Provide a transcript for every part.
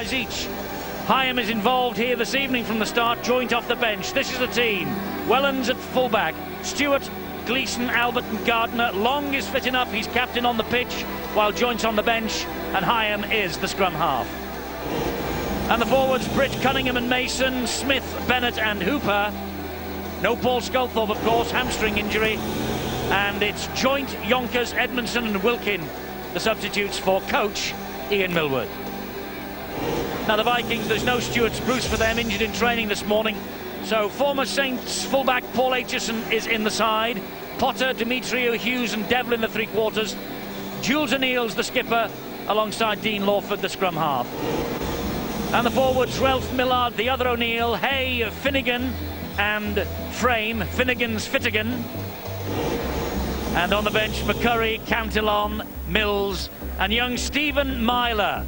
tries each. Hyam is involved here this evening from the start, joint off the bench. This is the team. Wellens at fullback, Stewart, Gleeson, Albert and Gardner. Long is fit enough, he's captain on the pitch, while Joint's on the bench, and Hyam is the scrum half. And the forwards, Britt, Cunningham and Mason, Smith, Bennett and Hooper. No Paul Sculthorpe, of course, hamstring injury. And it's Joint, Yonkers, Edmondson and Wilkin, the substitutes for coach Ian Millward. Now the Vikings, there's no Stuart Spruce for them, injured in training this morning. So former Saints fullback Paul Aitchison is in the side. Potter, Demetriou, Hughes and Devlin the three quarters. Jules O'Neill's the skipper, alongside Dean Lawford, the scrum half. And the forwards, Ralph Millard, the other O'Neill, Hay, Finnegan and Frame, Finnegan's Fittigan. And on the bench, McCurry, Cantillon, Mills and young Stephen Myler.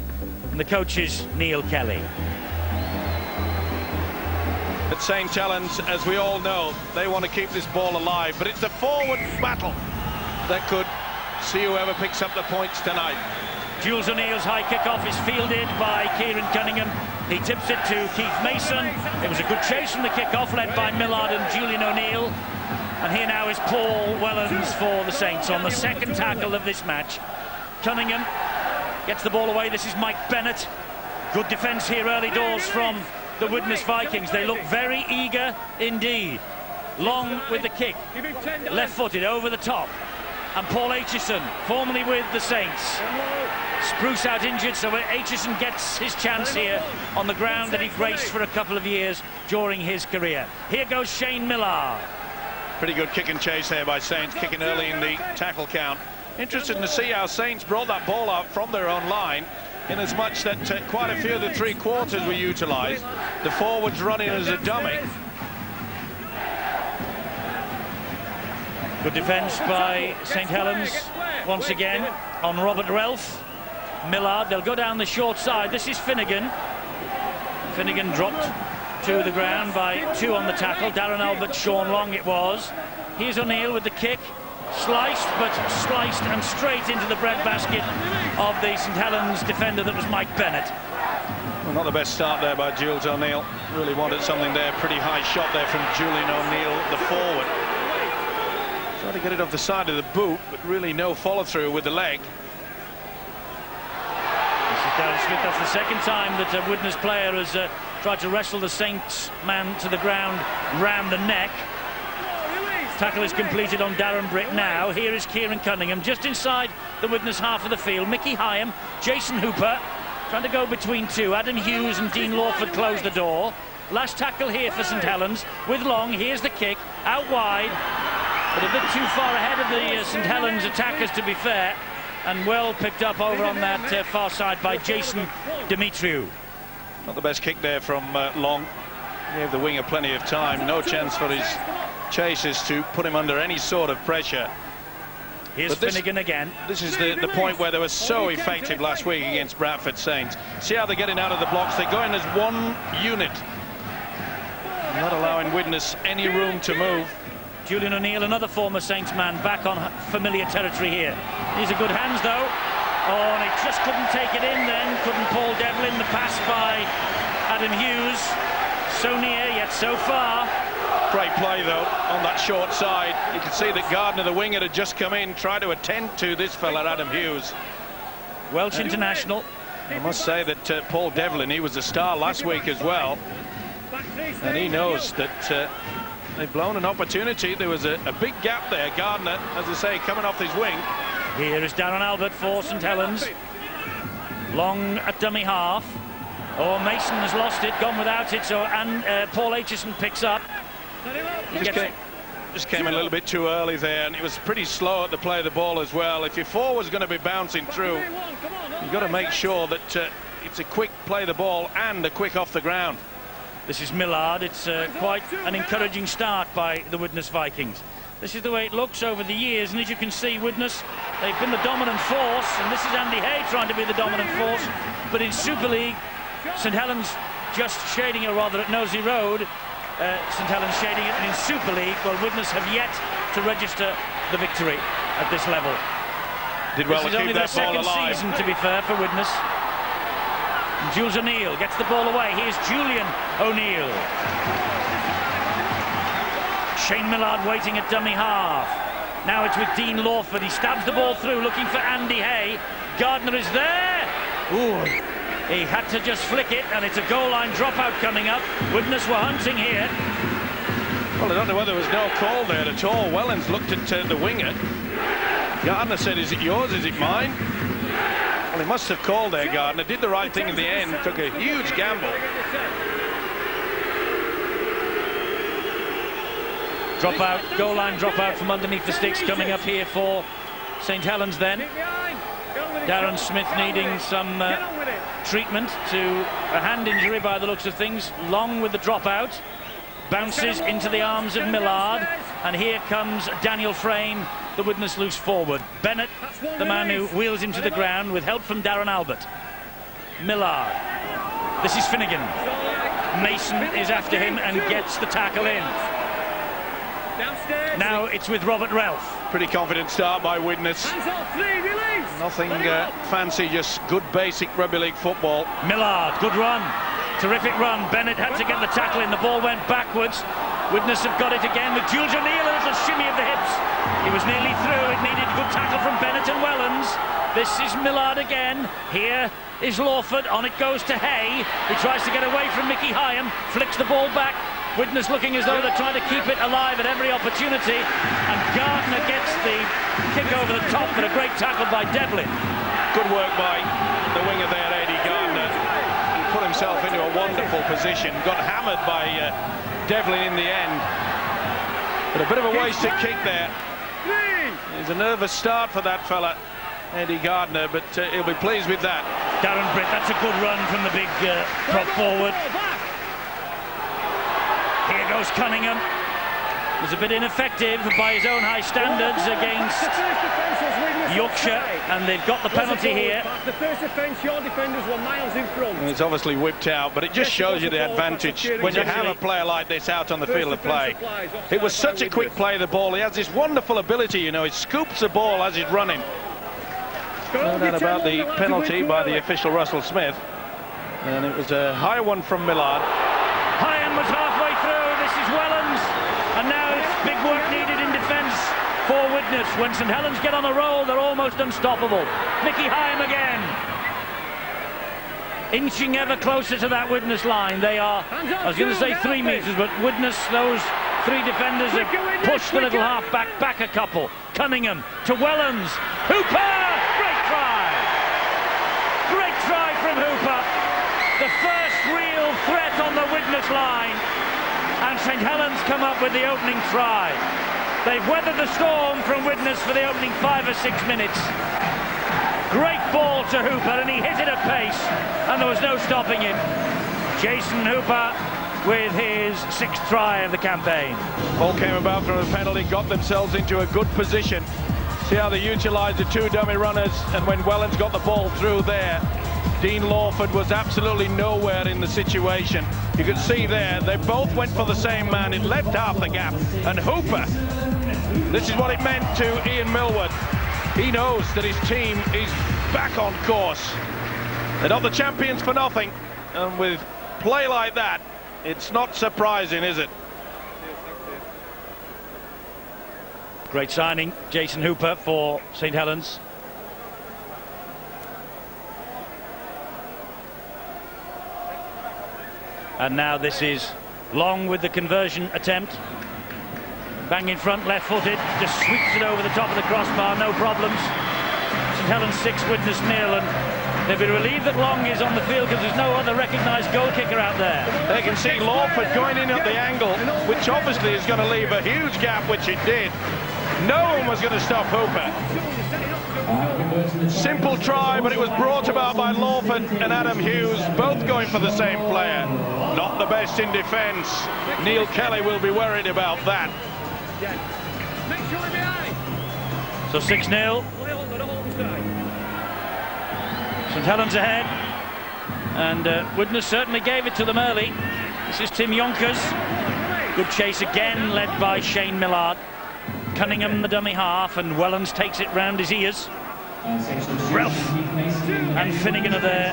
And the coach is Neil Kelly. At St Helens, as we all know, they want to keep this ball alive, but it's a forward battle that could see whoever picks up the points tonight. Jules O'Neill's high kick-off is fielded by Kieran Cunningham. He tips it to Keith Mason. It was a good chase from the kick-off, led by Millard and Julian O'Neill. And here now is Paul Wellens for the Saints on the second tackle of this match. Cunningham gets the ball away. This is Mike Bennett. Good defence here early doors from the Widnes Vikings. They look very eager indeed. Long with the kick, left-footed over the top. And Paul Aitchison, formerly with the Saints. Spruce out injured, so Aitchison gets his chance here on the ground that he graced for a couple of years during his career. Here goes Shane Miller. Pretty good kick and chase there by Saints, kicking early in the tackle count. Interesting to see how Saints brought that ball out from their own line, in as much that quite a few of the three quarters were utilised. The forwards running as a dummy. Good defence by St Helens once again on Robert Relf. Millard, they'll go down the short side. This is Finnegan. Finnegan dropped to the ground by two on the tackle. Darren Albert, Sean Long it was. Here's O'Neill with the kick. Sliced and straight into the breadbasket of the St Helens defender that was Mike Bennett. Well, not the best start there by Jules O'Neill. Really wanted something there. Pretty high shot there from Julian O'Neill, the forward. Tried to get it off the side of the boot, but really no follow-through with the leg. This is Darren Smith. That's the second time that a Widnes player has tried to wrestle the Saints man to the ground round the neck. Tackle is completed on Darren Britt now. Here is Kieran Cunningham just inside the Widnes half of the field. Mickey Hyam, Jason Hooper trying to go between two. Adam Hughes and Dean Lawford close the door. Last tackle here for St Helens with Long. Here's the kick out wide, but a bit too far ahead of the St Helens attackers, to be fair, and well picked up over on that far side by Jason Demetriou. Not the best kick there from Long. Gave the winger plenty of time. No chance for his chasers to put him under any sort of pressure. Here's Finnegan again. This is the point where they were so effective last week against Bradford Saints. See how they're getting out of the blocks. They're going as one unit, not allowing Widnes any room to move. Julian O'Neill, another former Saints man, back on familiar territory here. These are good hands though. Oh, and he just couldn't take it in then. Couldn't Paul Devlin. The pass by Adam Hughes. So near yet so far. Great play though on that short side. You can see that Gardner, the winger, had just come in, tried to attend to this fella Adam Hughes. Welsh international. I must say that Paul Devlin, he was a star last week as well, and he knows that they've blown an opportunity. There was a big gap there. Gardner, as I say, coming off his wing. Here is Darren Albert for St Helens. Long at dummy half. Oh, Mason has lost it, gone without it, so Paul Aitchison picks up. Just came in a little bit too early there, and it was pretty slow at the play of the ball as well. If your forward's going to be bouncing through, you've got to make sure that it's a quick play of the ball and a quick off the ground. This is Millard. It's quite an encouraging start by the Widnes Vikings. This is the way it looks over the years, and as you can see, Widnes, they've been the dominant force, and this is Andy Hay trying to be the dominant force, but in Super League, St Helens just shading it, rather, at Nosey Road. St Helens shading it, and in Super League, well, Widnes have yet to register the victory at this level. Did well to keep that ball alive. This is only their second season, to be fair, for Widnes. Jules O'Neill gets the ball away. Here's Julian O'Neill. Shane Millard waiting at dummy half. Now it's with Dean Lawford. He stabs the ball through, looking for Andy Hay. Gardner is there. Ooh, he had to just flick it, and it's a goal line dropout coming up. Widnes were hunting here. Well, I don't know whether there was no call there at all. Wellens looked at the winger. Gardner said, "Is it yours? Is it mine?" Well, he must have called there, Gardner. Did the right thing in the end. Took a huge gamble. Dropout, goal line dropout from underneath the sticks coming up here for St Helens then. Darren Smith needing some treatment to a hand injury by the looks of things. Long with the dropout. Bounces into the arms of Millard. And here comes Daniel Frame, the Widnes loose forward. Bennett, the man who wheels him to the ground with help from Darren Albert. Millard. This is Finnegan. Mason is after him and gets the tackle in. Now it's with Robert Relf. Pretty confident start by Widnes. Nothing fancy, just good basic rugby league football. Millard, good run. Terrific run. Bennett had to get the tackle in. The ball went backwards. Widnes have got it again with Jules O'Neill, a little shimmy of the hips. He was nearly through. It needed a good tackle from Bennett and Wellens. This is Millard again. Here is Lawford. On it goes to Hay. He tries to get away from Mickey Hyam. Flicks the ball back. Widnes looking as though they're trying to keep it alive at every opportunity. And Gardner gets the kick over the top, but a great tackle by Devlin. Good work by the winger there, Eddie Gardner. He put himself into a wonderful position. Got hammered by Devlin in the end. But a bit of a wasted kick there. It's a nervous start for that fella, Eddie Gardner, but he'll be pleased with that. Darren Britt, that's a good run from the big prop forward. Here goes Cunningham. Was a bit ineffective by his own high standards against Yorkshire, and they've got the penalty here. The first offence, your defenders were miles in front. And it's obviously whipped out, but it just shows you the advantage when you have a player like this out on the field of play. It was such a quick play, the ball. He has this wonderful ability, you know, he scoops the ball as he's running. No doubt about the penalty by the official Russell Smith, and it was a high one from Millard. Hyam was halfway through. This is Wellens, and now it's big work needed in defence for Widnes. When St Helens get on a roll, they're almost unstoppable. Mickey Hyam again, inching ever closer to that Widnes line. They are, I was going to say 3 metres, but Widnes, those 3 defenders have pushed the little half back a couple. Cunningham to Wellens. Hooper! Great try! Great try from Hooper. The first real threat on the Widnes line. And St Helens come up with the opening try. They've weathered the storm from Widnes for the opening 5 or 6 minutes. Great ball to Hooper, and he hit it at pace, and there was no stopping him. Jason Hooper with his 6th try of the campaign. Ball came about from a penalty, got themselves into a good position. See how they utilised the 2 dummy runners, and when Wellens got the ball through there, Dean Lawford was absolutely nowhere in the situation. You could see there, they both went for the same man. It left half the gap. And Hooper, this is what it meant to Ian Millward. He knows that his team is back on course. They're not the champions for nothing. And with play like that, it's not surprising, is it? Great signing, Jason Hooper for St Helens. And now this is Long with the conversion attempt. Bang in front, left-footed, just sweeps it over the top of the crossbar, no problems. St Helens 6, Widnes 0, and they'll be relieved that Long is on the field because there's no other recognised goal kicker out there. They can see Lawford going in at the angle, which obviously is going to leave a huge gap, which it did. No one was going to stop Hooper. Simple try, but it was brought about by Lawford and Adam Hughes, both going for the same player. Not the best in defence. Neil Kelly will be worried about that. So 6-0. St Helens ahead. And Widnes certainly gave it to them early. This is Tim Yonkers. Good chase again, led by Shane Millard. Cunningham, the dummy half, and Wellens takes it round his ears. Ralph and Finnegan are there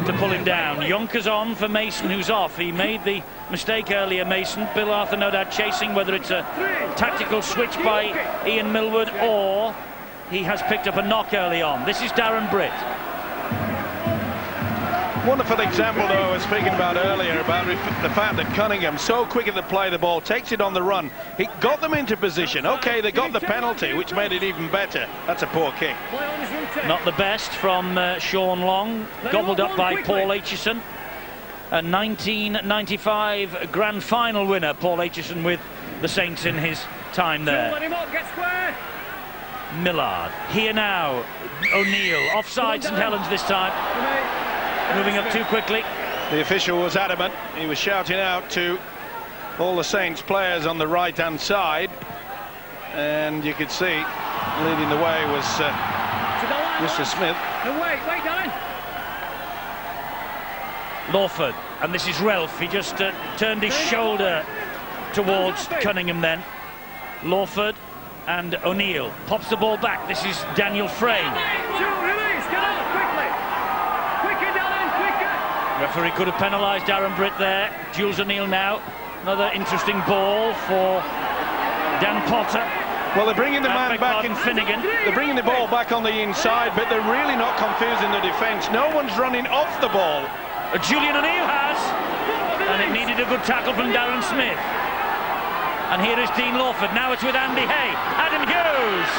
to pull him down. Yonkers on for Mason, who's off. He made the mistake earlier, Mason. Bill Arthur no doubt chasing, whether it's a tactical switch by Ian Millward or he has picked up a knock early on. This is Darren Britt. Wonderful example, though, I was speaking about earlier, about the fact that Cunningham, so quick at the play the ball, takes it on the run. He got them into position. OK, they got the penalty, which made it even better. That's a poor kick. Not the best from Sean Long, gobbled up by Paul Aitchison. A 1995 Grand Final winner, Paul Aitchison, with the Saints in his time there. Millard, here now, O'Neill, offside St Helens this time. Moving up too quickly. The official was adamant. He was shouting out to all the Saints players on the right-hand side, and you could see leading the way was Mr. Smith. Wait, Darren. Lawford, and this is Ralph. He just turned his shoulder towards Cunningham then. Lawford and O'Neill pops the ball back. This is Daniel Frame. Referee could have penalised Darren Britt there. Jules O'Neill now. Another interesting ball for Dan Potter. Well, they're bringing the man back in Finnegan. They're bringing the ball back on the inside, but they're really not confusing the defence. No one's running off the ball. Julian O'Neill has, and it needed a good tackle from Darren Smith. And here is Dean Lawford. Now it's with Andy Hay. Adam Hughes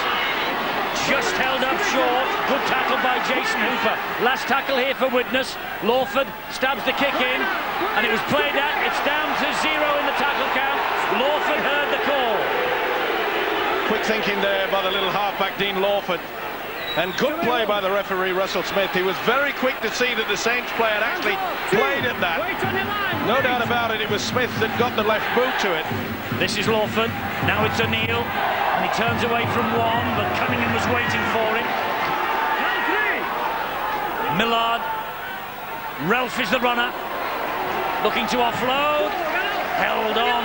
just held up short. Good tackle by Jason Hooper. Last tackle here for Widnes. Lawford stabs the kick in, and it was played at. It's down to 0 in the tackle count. Lawford heard the call. Quick thinking there by the little halfback Dean Lawford, and good play by the referee Russell Smith. He was very quick to see that the Saints player actually played at that. No doubt about it, it was Smith that got the left boot to it. This is Lawford. Now it's O'Neill, and he turns away from one, but Cunningham was waiting for him. Millard. Ralph is the runner, looking to offload. Held on.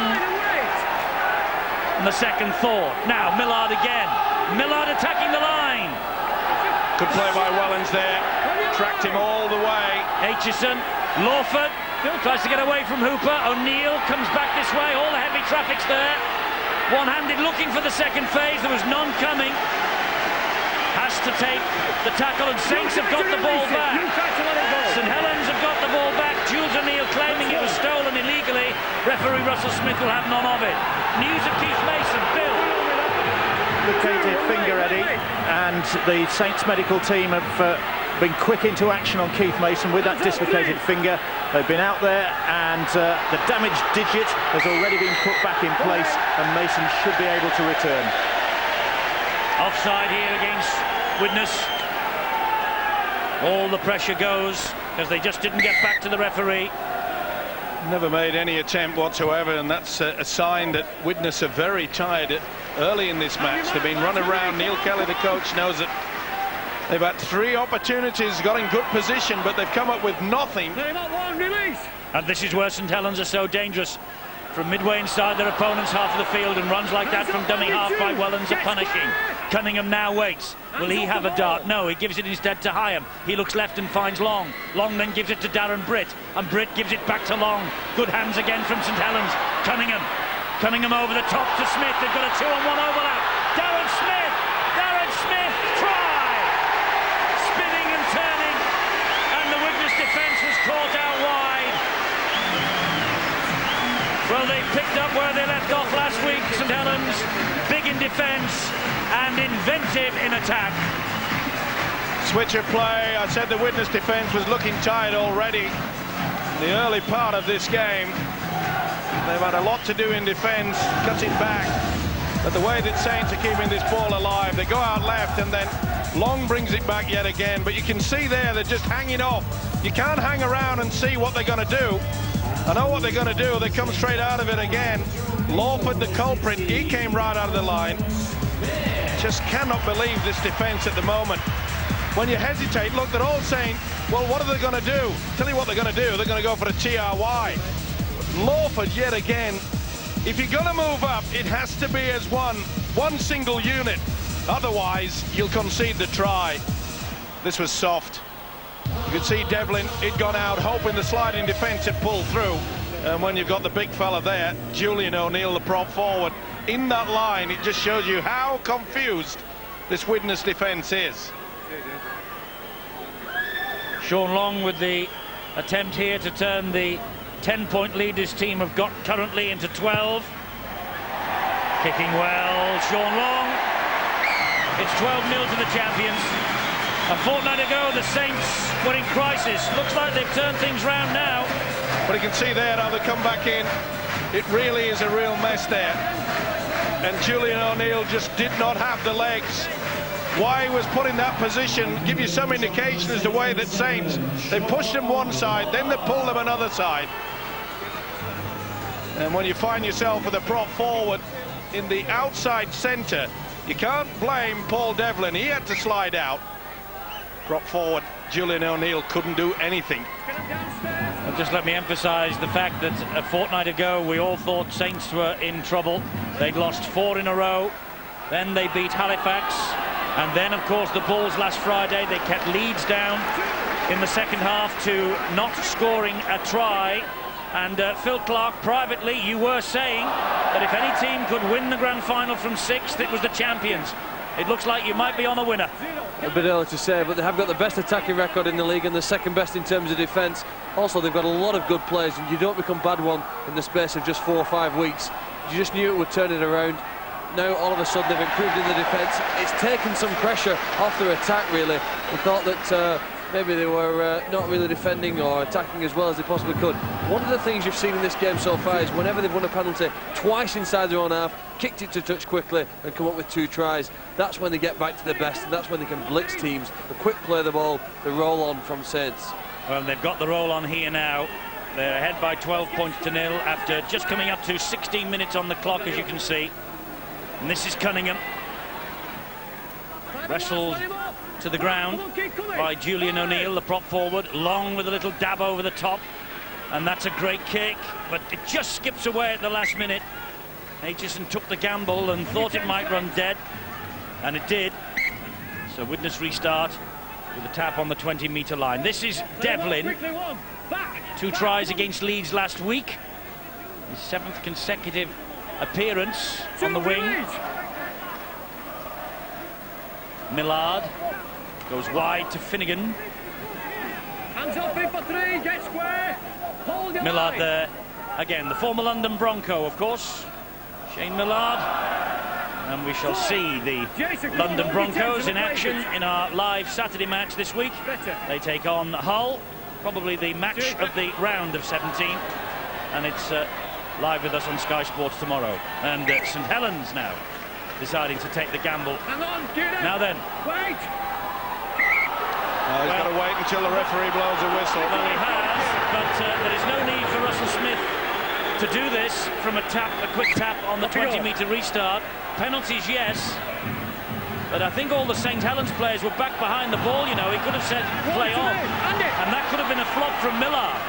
And the second thought. Now Millard again. Millard attacking the line. Good play by Wellens there. Tracked him all the way. Aitchison. Lawford tries to get away from Hooper. O'Neill comes back this way. All the heavy traffic's there. One-handed looking for the second phase. There was none coming. Has to take the tackle, and Saints have got the ball back. St Helens have got the ball back. Jules O'Neill claiming it was stolen illegally. Referee Russell Smith will have none of it. News of Keith Mason. Bill. Dislocated finger, Eddie, and the Saints medical team have been quick into action on Keith Mason with that dislocated finger. They've been out there, and the damaged digit has already been put back in place, and Mason should be able to return. Offside here against Widnes. All the pressure goes because they just didn't get back to the referee. Never made any attempt whatsoever, and that's a sign that Widnes are very tired early in this match. They've been run around. Neil Kelly, the coach, knows that they've had 3 opportunities, got in good position, but they've come up with nothing. And this is where St Helens are so dangerous. From midway inside their opponent's half of the field, and runs like that from dummy half by Wellens are punishing. Cunningham now waits. Will he have a dart? No, he gives it instead to Hyam. He looks left and finds Long. Long then gives it to Darren Britt, and Britt gives it back to Long. Good hands again from St Helens. Cunningham over the top to Smith. They've got a 2-on-1 overlap. Darren Smith, try! Spinning and turning, and the Widnes defence was caught out wide. Well, they picked up where they left off last week, St Helens. Big in defence and inventive in attack. Switch of play. I said the Widnes defence was looking tired already in the early part of this game. They've had a lot to do in defence, cutting back. But the way that Saints are keeping this ball alive, they go out left and then Long brings it back yet again. But you can see there they're just hanging off. You can't hang around and see what they're going to do. I know what they're going to do. They come straight out of it again. Lawford, the culprit, he came right out of the line. Just cannot believe this defence at the moment. When you hesitate, look, they're all saying, well, what are they going to do? Tell you what they're going to do. They're going to go for a TRY. Lawford, yet again, if you're going to move up, it has to be as one single unit. Otherwise, you'll concede the try. This was soft. You could see Devlin, he'd gone out hoping the sliding defence had pulled through. And when you've got the big fella there, Julian O'Neill, the prop forward, in that line, it just shows you how confused this Widnes defence is. Sean Long with the attempt here to turn the 10-point lead his team have got currently into 12. Kicking well, Sean Long. It's 12-0 to the champions. A fortnight ago, the Saints were in crisis. Looks like they've turned things round now. But you can see there how they come back in. It really is a real mess there. And Julian O'Neill just did not have the legs. Why he was put in that position give you some indication as to the way that Saints, they pushed them one side, then they pulled them another side. And when you find yourself with a prop forward in the outside centre, you can't blame Paul Devlin. He had to slide out. Prop forward Julian O'Neill couldn't do anything. And just let me emphasise the fact that a fortnight ago we all thought Saints were in trouble. They'd lost 4 in a row, then they beat Halifax, and then of course the Bulls last Friday. They kept Leeds down in the second half to not scoring a try. And Phil Clark, privately, you were saying that if any team could win the grand final from 6th, it was the champions. It looks like you might be on a winner. A bit early to say, but they have got the best attacking record in the league and the second best in terms of defence. Also, they've got a lot of good players, and you don't become bad one in the space of just 4 or 5 weeks. You just knew it would turn it around. Now, all of a sudden, they've improved in the defence. It's taken some pressure off their attack, really. We thought that maybe they were not really defending or attacking as well as they possibly could. One of the things you've seen in this game so far is whenever they've won a penalty, twice inside their own half, kicked it to touch quickly and come up with 2 tries. That's when they get back to the best, and that's when they can blitz teams. The quick play of the ball, the roll on from Saints. Well, they've got the roll on here now. They're ahead by 12 points to 0 after just coming up to 16 minutes on the clock, as you can see. And this is Cunningham. Wrestled to the ground by Julian O'Neill, the prop forward. Long with a little dab over the top, and that's a great kick, but it just skips away at the last minute. Aitchison took the gamble and thought it might run dead, and it did. So Widnes restart with a tap on the 20-metre line. This is Devlin. 2 tries against Leeds last week. His 7th consecutive appearance on the wing. Millard goes wide to Finnegan. Hands up, in for 3, get square. Hold your Millard line. there. Again, the former London Bronco, of course. Shane Millard. And we shall see the London Broncos in action in our live Saturday match this week. They take on Hull, probably the match of the round of 17. And it's live with us on Sky Sports tomorrow. And St Helens now deciding to take the gamble. Hang on, get it. Now then. Wait. He's got to wait until the referee blows a whistle. Well, he has, but there is no need for Russell Smith to do this from a quick tap on the 20-metre restart. Penalties, yes. But I think all the St Helens players were back behind the ball, you know. He could have said, play on. And that could have been a flop from Millard.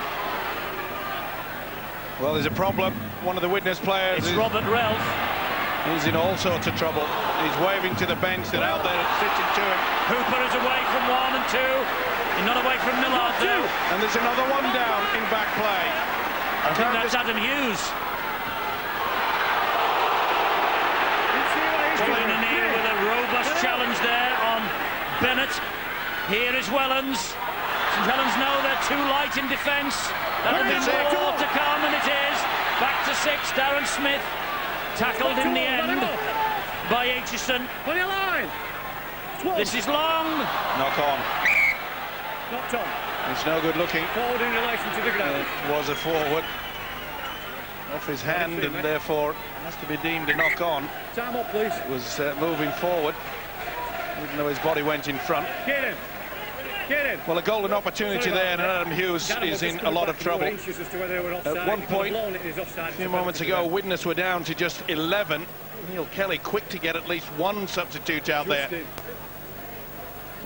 Well, there's a problem. One of the Widnes players... It's Robert Relf. He's in all sorts of trouble. He's waving to the bench. They're out there stitching to him. Hooper is away from 1 and 2. He's not away from Millard, though. And there's another one down in back play. I think that's Adam Hughes. Julian O'Neill with a robust challenge there on Bennett. Here is Wellens. St Helens know they're too light in defence. That'll be more to come, and it is. Back to 6, Darren Smith. Tackled in the end by Aitchison. On your line. This is Long. Knock on. Knocked on. It's no good looking. Forward in relation to the ground. It was a forward. Off his hand, and therefore has to be deemed a knock on. Time up, please. Was moving forward, even though his body went in front. Get him. Get him. Well, a golden opportunity there, and Adam Hughes is in a lot of trouble. At one point, a few moments ago, Widnes were down to just 11. Neil Kelly quick to get at least 1 substitute out there.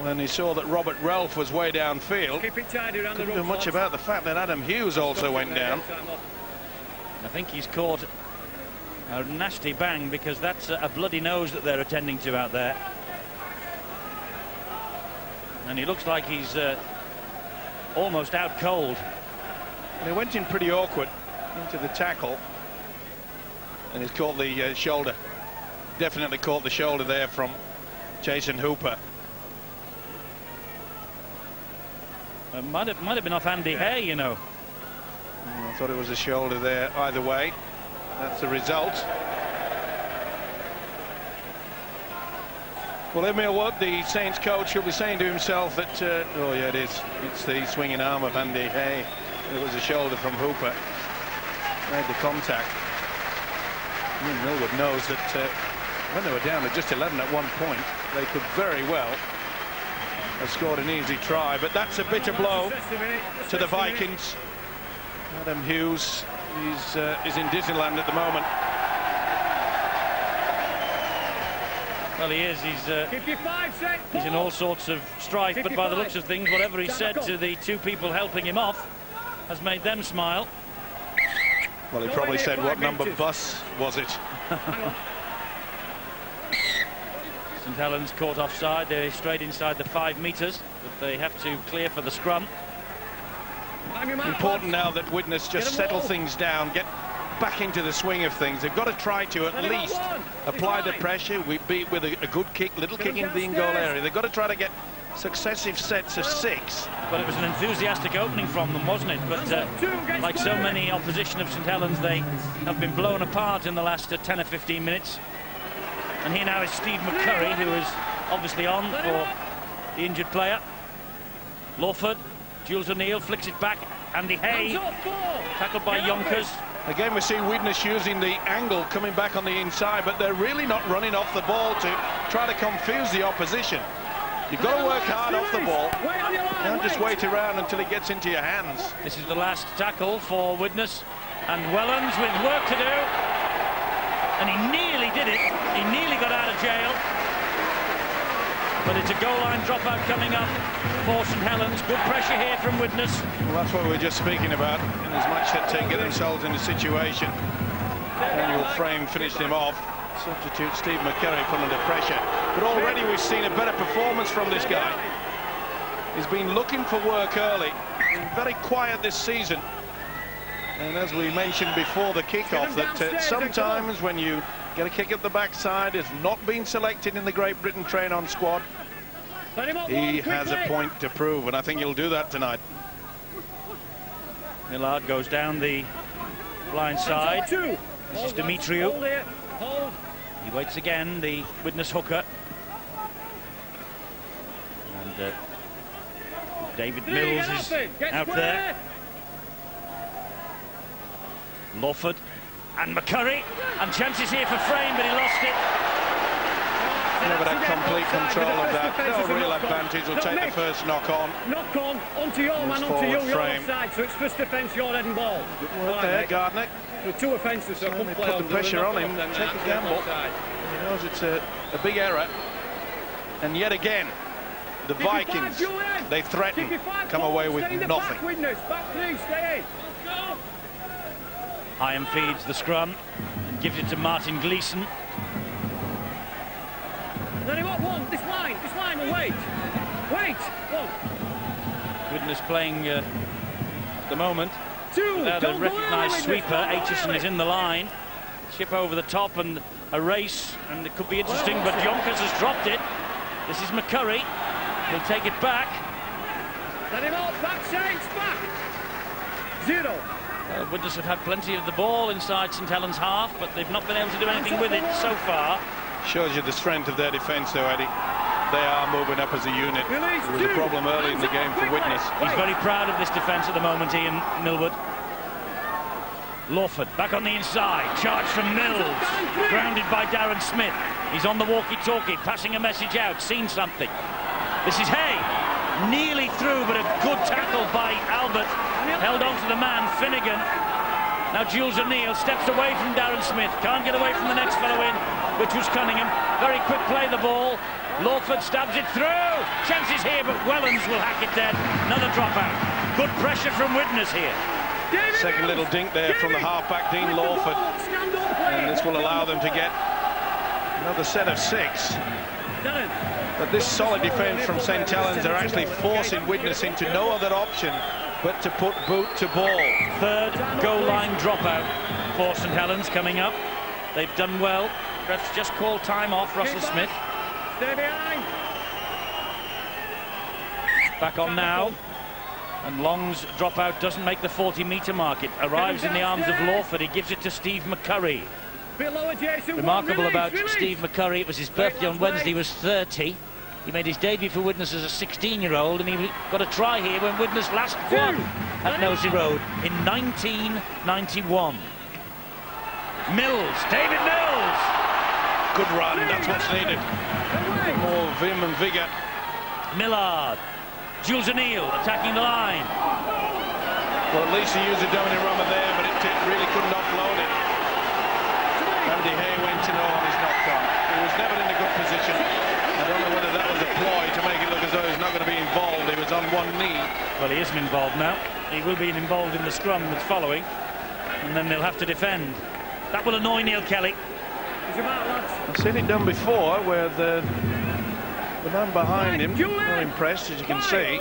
When he saw that Robert Relf was way downfield, couldn't do much about the fact that Adam Hughes also went down. I think he's caught a nasty bang, because that's a bloody nose that they're attending to out there. And he looks like he's almost out cold. And he went in pretty awkward into the tackle, and he's caught the shoulder. Definitely caught the shoulder there from Jason Hooper. It might have been off Andy Hay, you know. I thought it was a shoulder there. Either way, that's the result. Well, Emil Wood, the Saints coach, will be saying to himself that, oh yeah, it is. It's the swinging arm of Andy Hay. It was a shoulder from Hooper. Made the contact. Ian Millwood knows that when they were down at just 11 at one point, they could very well have scored an easy try, but that's a bitter blow to the Vikings. Adam Hughes is in Disneyland at the moment. Well, he is. He's in all sorts of strife, but by the looks of things, whatever he said to the two people helping him off has made them smile. Well, he probably said, what number bus was it? St Helens caught offside. They're straight inside the 5 metres, but they have to clear for the scrum. Important now that Widnes just settle things down, get back into the swing of things. They've got to try to at least apply the pressure. We beat with a good kick, little kick into the in-goal area. They've got to try to get successive sets of 6. Well, it was an enthusiastic opening from them, wasn't it? But like so many opposition of St Helens, they have been blown apart in the last 10 or 15 minutes. And here now is Steve McCurry, who is obviously on for the injured player. Lawford, Jules O'Neill flicks it back. Andy Hay, tackled by Yonkers. Again, we see Widnes using the angle coming back on the inside, but they're really not running off the ball to try to confuse the opposition. You've got to work hard off the ball. You can't just wait around until it gets into your hands. This is the last tackle for Widnes, and Wellens with work to do. And he nearly did it. He nearly got out of jail. But it's a goal line dropout coming up for St Helens. Good pressure here from Widnes. Well, that's what we were just speaking about. In as much that get themselves in a situation. Daniel Frame finished him off. Substitute Steve McCurry put under pressure. But already we've seen a better performance from this guy. He's been looking for work early. Been very quiet this season. And as we mentioned before the kick-off, that sometimes when you get a kick at the backside, has not been selected in the Great Britain train-on squad, he has a point to prove, and I think he'll do that tonight. Millard goes down the blind side. This is Dimitriou. He waits again, the Widnes hooker. And David Mills is out there. Lawford and McCurry, and chances here for Frame, but he lost it. Never had complete control of that. No real advantage. Will take the first knock on. Knock on, onto your man, onto you, your offside. So it's first defence, your head and ball. Good work there, Gardner. There were 2 offences, so they put the pressure on him. Take a gamble. He knows it's a big error. And yet again, the Vikings, they threaten, come away with nothing. Back 3, stay in. Hyam feeds the scrum and gives it to Martin Gleeson. Then he got one. This line will wait. Wait. One. Widnes playing at the moment 2. without a recognised sweeper. Aitchison is in the line. Chip over the top and a race, and it could be interesting, but Yonkers has dropped it. This is McCurry. He'll take it back. Let him out. Back Saints, back. 0. Widnes have had plenty of the ball inside St Helens half, but they've not been able to do anything with it so far. Shows you the strength of their defence, though, Eddie. They are moving up as a unit. There was a problem early in the game for Widnes. He's very proud of this defence at the moment, Ian Millwood. Lawford back on the inside, charge from Mills, grounded by Darren Smith. He's on the walkie-talkie, passing a message out, seen something. This is Hay, nearly through, but a good tackle by Albert. Held on to the man, Finnegan. Now Jules O'Neill steps away from Darren Smith, can't get away from the next fellow in, which was Cunningham. Very quick play the ball. Lawford stabs it through. Chances here, but Wellens will hack it dead. Another dropout. Good pressure from Widnes here. Second little dink there from the halfback, Dean Lawford. And this will allow them to get another set of 6. But this solid defence from St Helens are actually forcing Widnes into no other option but to put boot to ball. Third goal line dropout for St Helens coming up. They've done well. Ref's just called time off Russell Smith. Stay behind. Back on now. And Long's dropout doesn't make the 40-metre mark. It arrives in the arms of Lawford. He gives it to Steve McCurry. Remarkable about Steve McCurry, it was his birthday on Wednesday. He was 30. He made his debut for Widnes as a 16-year-old, and he got a try here when Widnes last won at Nosey Road in 1991. Mills, David Mills! Good run, that's what's needed. More vim and vigour. Millard, Jules O'Neill attacking the line. Well, at least he used a dominant rubber there, but it really couldn't offload it. Andy Hay went in on, he's knocked on. He was never in a good position. I don't know whether that was a ploy to make it look as though he's not going to be involved. He was on one knee. Well, he isn't involved now. He will be involved in the scrum that's following, and then they'll have to defend. That will annoy Neil Kelly. I've seen it done before, where the man behind him, not impressed, as you can see.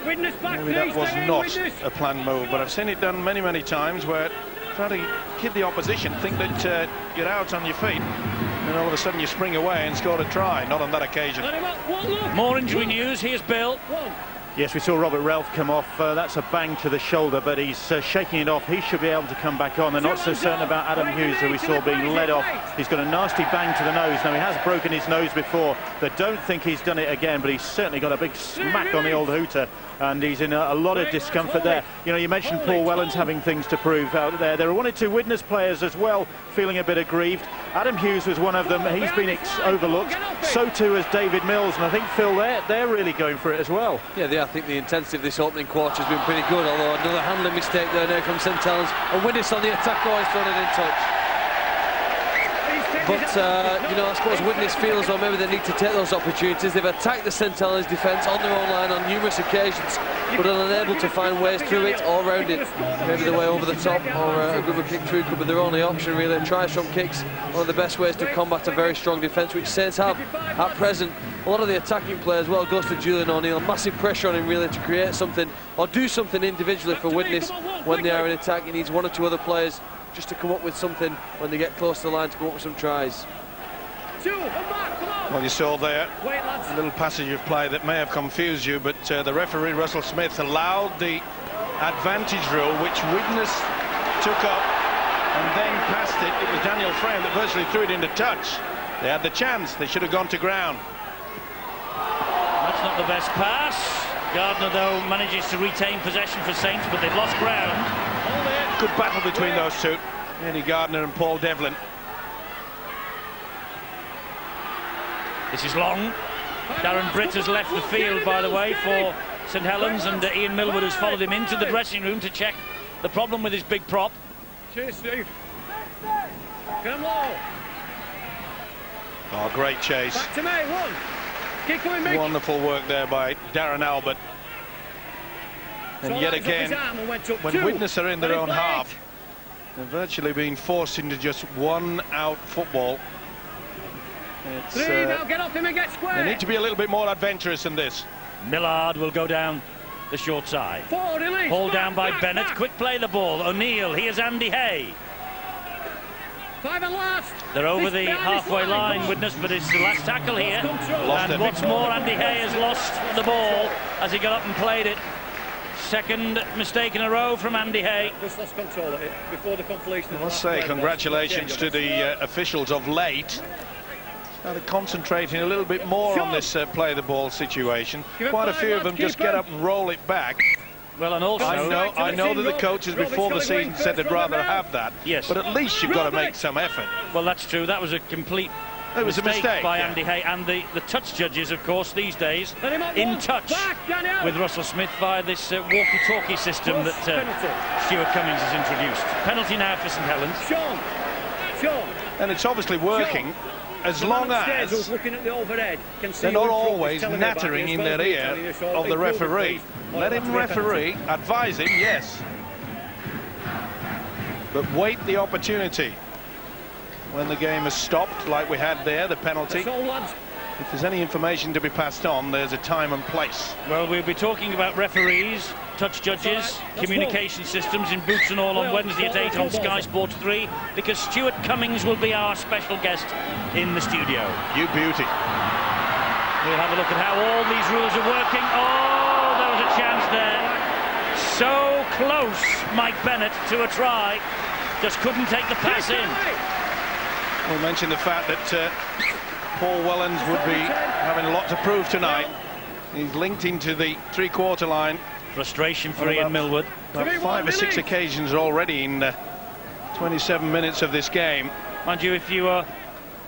Maybe that was not a planned move, but I've seen it done many, many times, where try to kid the opposition, think that you're out on your feet, and all of a sudden you spring away and score a try. Not on that occasion. More injury news. Here's Bill. Yes, we saw Robert Ralph come off. That's a bang to the shoulder, but he's shaking it off. He should be able to come back on. They're not so certain about Adam Hughes, who we saw being led off. He's got a nasty bang to the nose. Now, he has broken his nose before. They don't think he's done it again, but he's certainly got a big smack on the old hooter, and he's in a lot of discomfort there. You know, you mentioned Paul Wellens having things to prove out there. There are one or two Widnes players as well feeling a bit aggrieved. Adam Hughes was one of them. He's been overlooked. So too has David Mills, and I think, Phil, they're really going for it as well. Yeah, I think the intensity of this opening quarter has been pretty good, although another handling mistake there now from St Helens, and Widnes on the attack, he's thrown it in touch. But, you know, I suppose Widnes feels, or maybe they need to take those opportunities. They've attacked the St Helens defence on their own line on numerous occasions, but are unable to find ways through it or around it. Maybe the way over the top or a good kick through could be their only option, really. Tries from kicks, one of the best ways to combat a very strong defence, which Saints have at present. A lot of the attacking play as well goes to Julian O'Neill. Massive pressure on him, really, to create something or do something individually for Widnes when they are in attack. He needs one or two other players just to come up with something when they get close to the line to come up with some tries. Well, you saw there a little passage of play that may have confused you, but the referee, Russell Smith, allowed the advantage rule, which Widnes took up and then passed it. It was Daniel Frame that virtually threw it into touch. They had the chance. They should have gone to ground. That's not the best pass. Gardner, though, manages to retain possession for Saints, but they've lost ground. Good battle between those two, Eddie Gardner and Paul Devlin. This is Long. Darren Britt has left the field, by the way, for St Helens, and Ian Millwood has followed him into the dressing room to check the problem with his big prop. Cheers, Steve. Come low. Oh, great chase. Back to me, one. Keep going, Mick. Wonderful work there by Darren Albert. And yet again, when Widnes are in their own half, they're virtually being forced into just one-out football. It's, now get off him and get square. They need to be a little bit more adventurous than this. Millard will go down the short side. Forward, release. Hauled down by Bennett. Back. Quick play the ball. O'Neill. Here's Andy Hay. 5 and last. They're over the halfway line, Widnes, but it's the last tackle here. Lost And what's more, Andy Hay has lost the ball as he got up and played it. Second mistake in a row from Andy Hay. Just lost control of it before the completion. I must say congratulations to the officials of late. Started concentrating a little bit more on this play the ball situation. Quite a few of them just get up and roll it back. Well, and also I know that the coaches before the season said they'd rather have that. Yes. But at least you've got to make some effort. Well, that's true. That was a complete mistake by yeah. Andy Hay, and the touch judges, of course, these days in touch with Russell Smith via this walkie-talkie system that Stuart Cummings has introduced. Penalty now for St Helens. Sean. And it's obviously working. As long as they're not always nattering in their ear of the referee. Let him referee, advise him, yes. But wait the opportunity. When the game has stopped, like we had there, the penalty, If there's any information to be passed on, there's a time and place. Well, we'll be talking about referees, touch judges, communication systems in boots and all on Wednesday at 8 on Sky Sports 3, because Stuart Cummings will be our special guest in the studio. You beauty. We'll have a look at how all these rules are working. Oh, there was a chance there. So close, Mike Bennett, to a try. Just couldn't take the pass in. We'll mention the fact that Paul Wellens would be having a lot to prove tonight. He's linked into the three-quarter line. Frustration for Ian Millward. About 5 or 6 occasions already in 27 minutes of this game. Mind you, if you are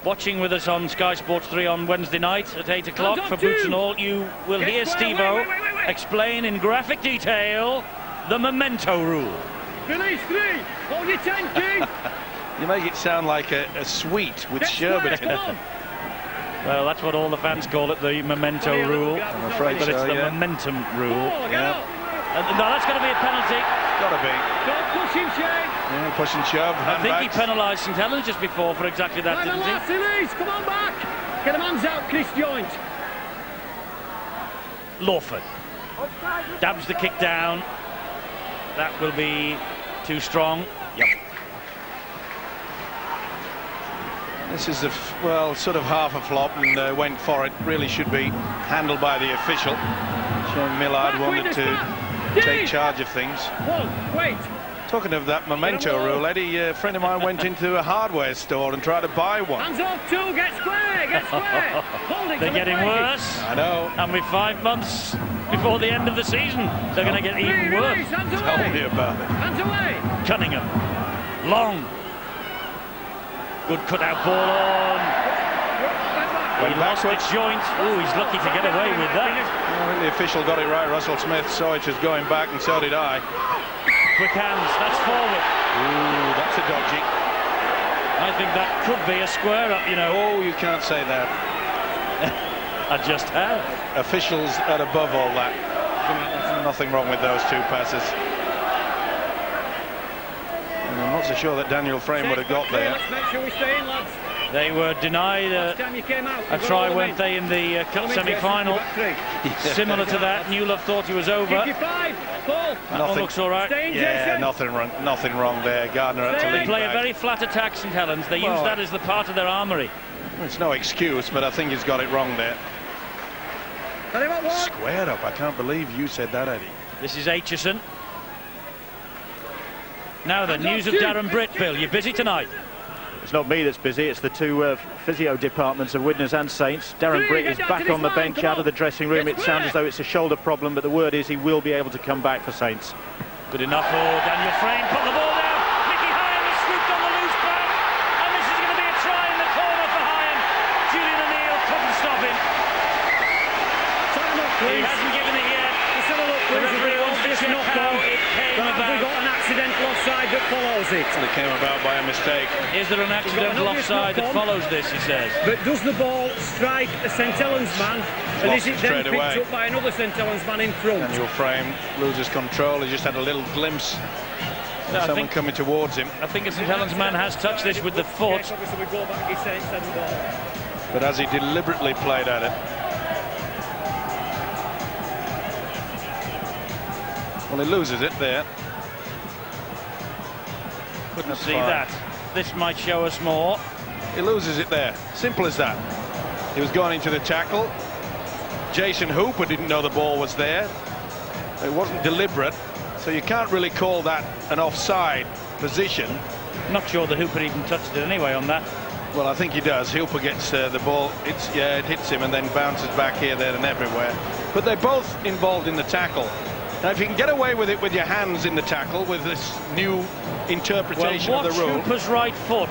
watching with us on Sky Sports 3 on Wednesday night at 8 o'clock for Boots and All, you will hear Steve-O explain in graphic detail the memento rule. Release 3, hold your 10, King. You make it sound like a sweet with sherbet in it. Well, that's what all the fans call it, the memento rule. I'm afraid but so, it's the yeah. momentum rule. Yeah. No, that's going to be a penalty. Gotta be. Don't push him, Shane. Yeah, push and shove. I think he penalised St Helens just before for exactly that, didn't he? Release, come on back. Get the man's out, Chris Joint. Lawford dabs the kick down. That will be too strong. Yep. This is well, sort of half a flop, and went for it. Really should be handled by the official. Shane Millard wanted to take charge of things. Wait. Talking of that memento rule, Eddie, a friend of mine went into a hardware store and tried to buy one. Hands off 2, get square, get square. Hold it. They're getting worse. I know. And with 5 months before the end of the season, they're going to get even worse. Tell me about it. Hands away. Cunningham. Long. Good cut-out ball on. He lost the joint. Oh, he's lucky to get away with that. I think the official got it right. Russell Smith saw it as going back, and so did I. Quick hands, that's forward. Ooh, that's a dodgy. I think that could be a square up, you know. Oh, you can't say that. I just have. Officials are above all that. Nothing wrong with those 2 passes. And I'm not so sure that Daniel Frame would have got there. Let's make sure we stay in, lads. They were denied a try, weren't they, in the cup semi-final? Similar to that, Newlove thought he was over. 55, Paul. That one looks all right. Yeah, nothing wrong there. Gardner had to They lead play back. a very flat attack, St Helens. They use that as the part of their armoury. It's no excuse, but I think he's got it wrong there. Square up. I can't believe you said that, Eddie. This is Aitchison. Now the news of Darren Britt, Bill. You're busy tonight. It's not me that's busy, it's the 2 physio departments of Widnes and Saints. Darren Britt is back on the bench, out of the dressing room. It sounds as though it's a shoulder problem, but the word is he will be able to come back for Saints. Good enough for Daniel Frame. Put the ball down. Mickey Hyam has swooped on the loose back. And this is going to be a try in the corner for Hyam. Julian O'Neill couldn't stop him. He hasn't given it yet. The referee wants to check how it came about. We've got an accidental offside that follows it. It came about by a mistake. Is there an accidental offside that follows this, he says? But does the ball strike a St Helens man, and is it then picked up by another St Helens man in front? Daniel Frame loses control. He just had a little glimpse of someone coming towards him. I think a St Helens man has touched this with the foot. Yes, obviously we go back, he's saying the ball. But as he deliberately played at it. Well, he loses it there. Couldn't see that. This might show us more. He loses it there. Simple as that. He was going into the tackle. Jason Hooper didn't know the ball was there. It wasn't deliberate, so you can't really call that an offside position. Not sure that Hooper even touched it anyway on that. Well, I think he does. Hooper gets the ball. It hits him and then bounces back here, there, and everywhere. But they're both involved in the tackle. Now, if you can get away with it with your hands in the tackle, with this new interpretation of the rule. Hooper's right foot.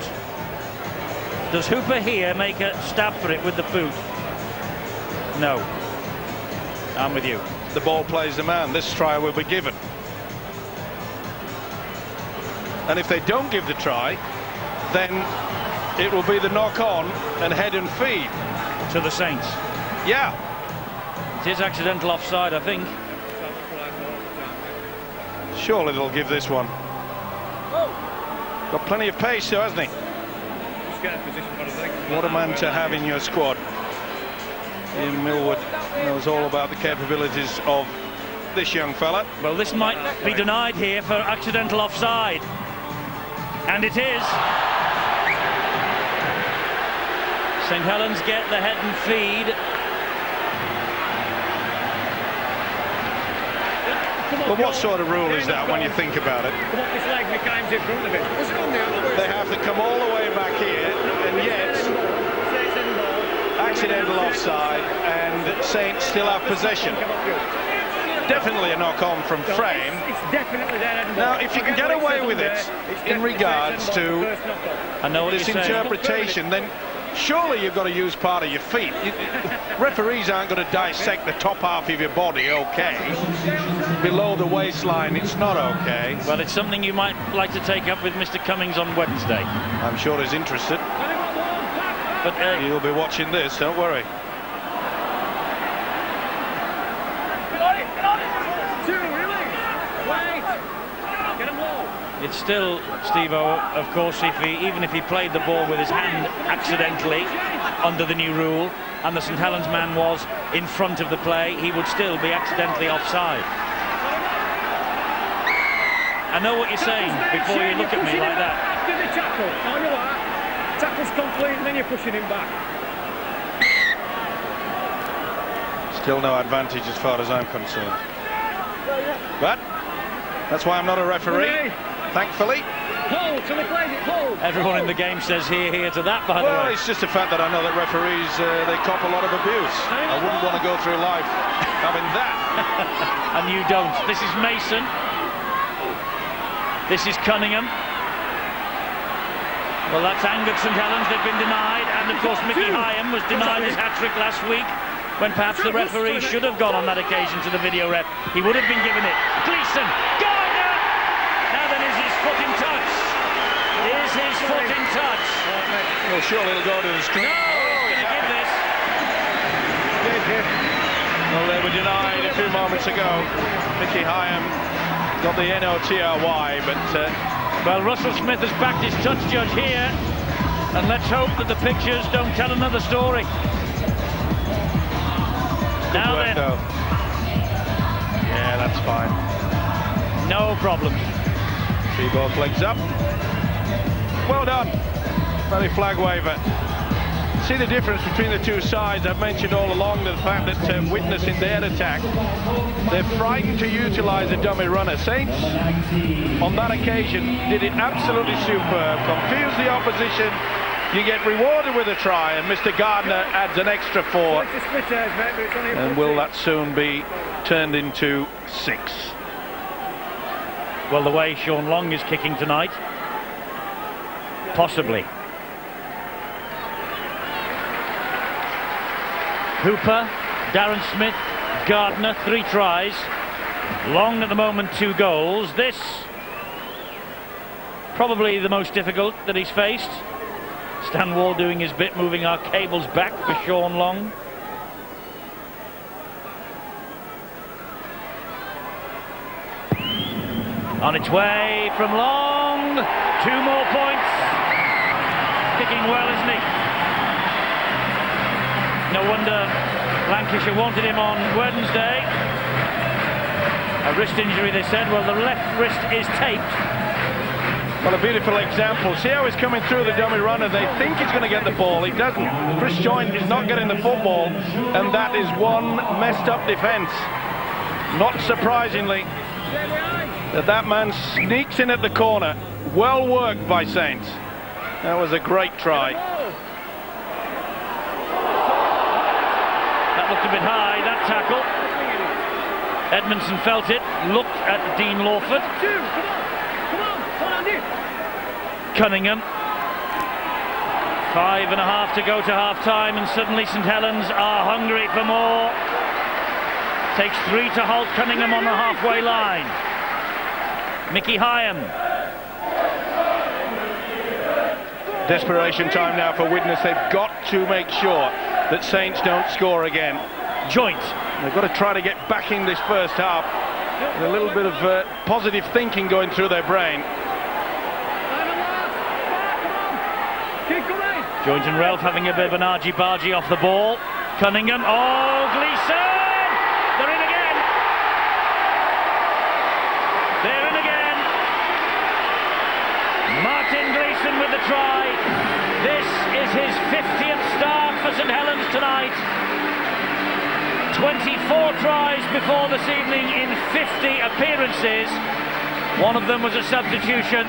Does Hooper here make a stab for it with the boot? No. I'm with you. The ball plays the man. This try will be given. And if they don't give the try, then it will be the knock-on and head and feed. To the Saints. Yeah. It is accidental offside, I think. Surely they'll give this one. Got plenty of pace, though, hasn't he? What a man to have in your squad. Ian Millwood knows all about the capabilities of this young fella. Well, this might be denied here for accidental offside. And it is. St Helens get the head and feed. But what sort of rule is that when you think about it? They have to come all the way back here, and yet accidental offside, and Saints still have possession. Definitely a knock-on from frame. Now, if you can get away with it in regards to this interpretation, then surely you've got to use part of your feet. Referees aren't going to dissect the top half of your body, okay. Below the waistline, it's not okay. Well, it's something you might like to take up with Mr. Cummings on Wednesday. I'm sure he's interested. But you'll be watching this, don't worry. It's still, Steve-O, of course, even if he played the ball with his hand accidentally under the new rule, and the St Helens man was in front of the play, he would still be accidentally offside. I know what you're saying before you look at me like that. After the tackle, no, you are. Tackle's complete, and then you're pushing him back. Still no advantage as far as I'm concerned. But that's why I'm not a referee. Thankfully. Hold, so they played it, hold. Everyone in the game says here to that, by the way. Well, it's just the fact that I know that referees, they cop a lot of abuse. I wouldn't want to go through life having that. And you don't. This is Mason. This is Cunningham. Well, that's angered St Helens. They've been denied. And, of course, Mickey Hyam was denied his hat-trick last week, when perhaps the referee should have gone on that occasion to the video ref. He would have been given it. Gleeson, Gardner! Now then, is his foot in touch? Is his foot in touch? Well, surely it'll go to the screen. No, he's going to give this. Well, they were denied a few moments ago. Mickey Hyam got the NOTRY, but... Well, Russell Smith has backed his touch judge here. And let's hope that the pictures don't tell another story. Now then. Yeah, that's fine. No problem. See both legs up. Well done. Very flag waver. See the difference between the two sides. I've mentioned all along the fact that Widnes in their attack, they're frightened to utilise a dummy runner. Saints, on that occasion, did it absolutely superb. Confused the opposition. You get rewarded with a try, and Mr. Gardner adds an extra 4. And will that soon be turned into 6? Well, the way Sean Long is kicking tonight, possibly. Hooper, Darren Smith, Gardner, 3 tries. Long at the moment 2 goals. This probably the most difficult that he's faced. Stan Wall doing his bit, moving our cables back for Sean Long. On its way from Long. 2 more points. Kicking well, isn't he? No wonder Lancashire wanted him on Wednesday. A wrist injury, they said. Well, the left wrist is taped. Well, a beautiful example. See how he's coming through the dummy runner. They think he's going to get the ball. He doesn't. Chris Joynt is not getting the football. And that is one messed up defence. Not surprisingly, that man sneaks in at the corner. Well worked by Saints. That was a great try. That looked a bit high, that tackle. Edmondson felt it, looked at Dean Lawford. Cunningham. 5.5 to go to half-time, and suddenly St Helens are hungry for more. Takes 3 to halt Cunningham on the halfway line. Mickey Hyam. Desperation time now for Widnes. They've got to make sure that Saints don't score again. Joynt. They've got to try to get back in this first half with a little bit of positive thinking going through their brain. Joynt and Ralph having a bit of an argy-bargy off the ball. Cunningham, oh, Gleeson! They're in again! They're in again! Martin Gleeson with the try. This is his 50th start for St Helens tonight. 24 tries before this evening in 50 appearances. One of them was a substitution.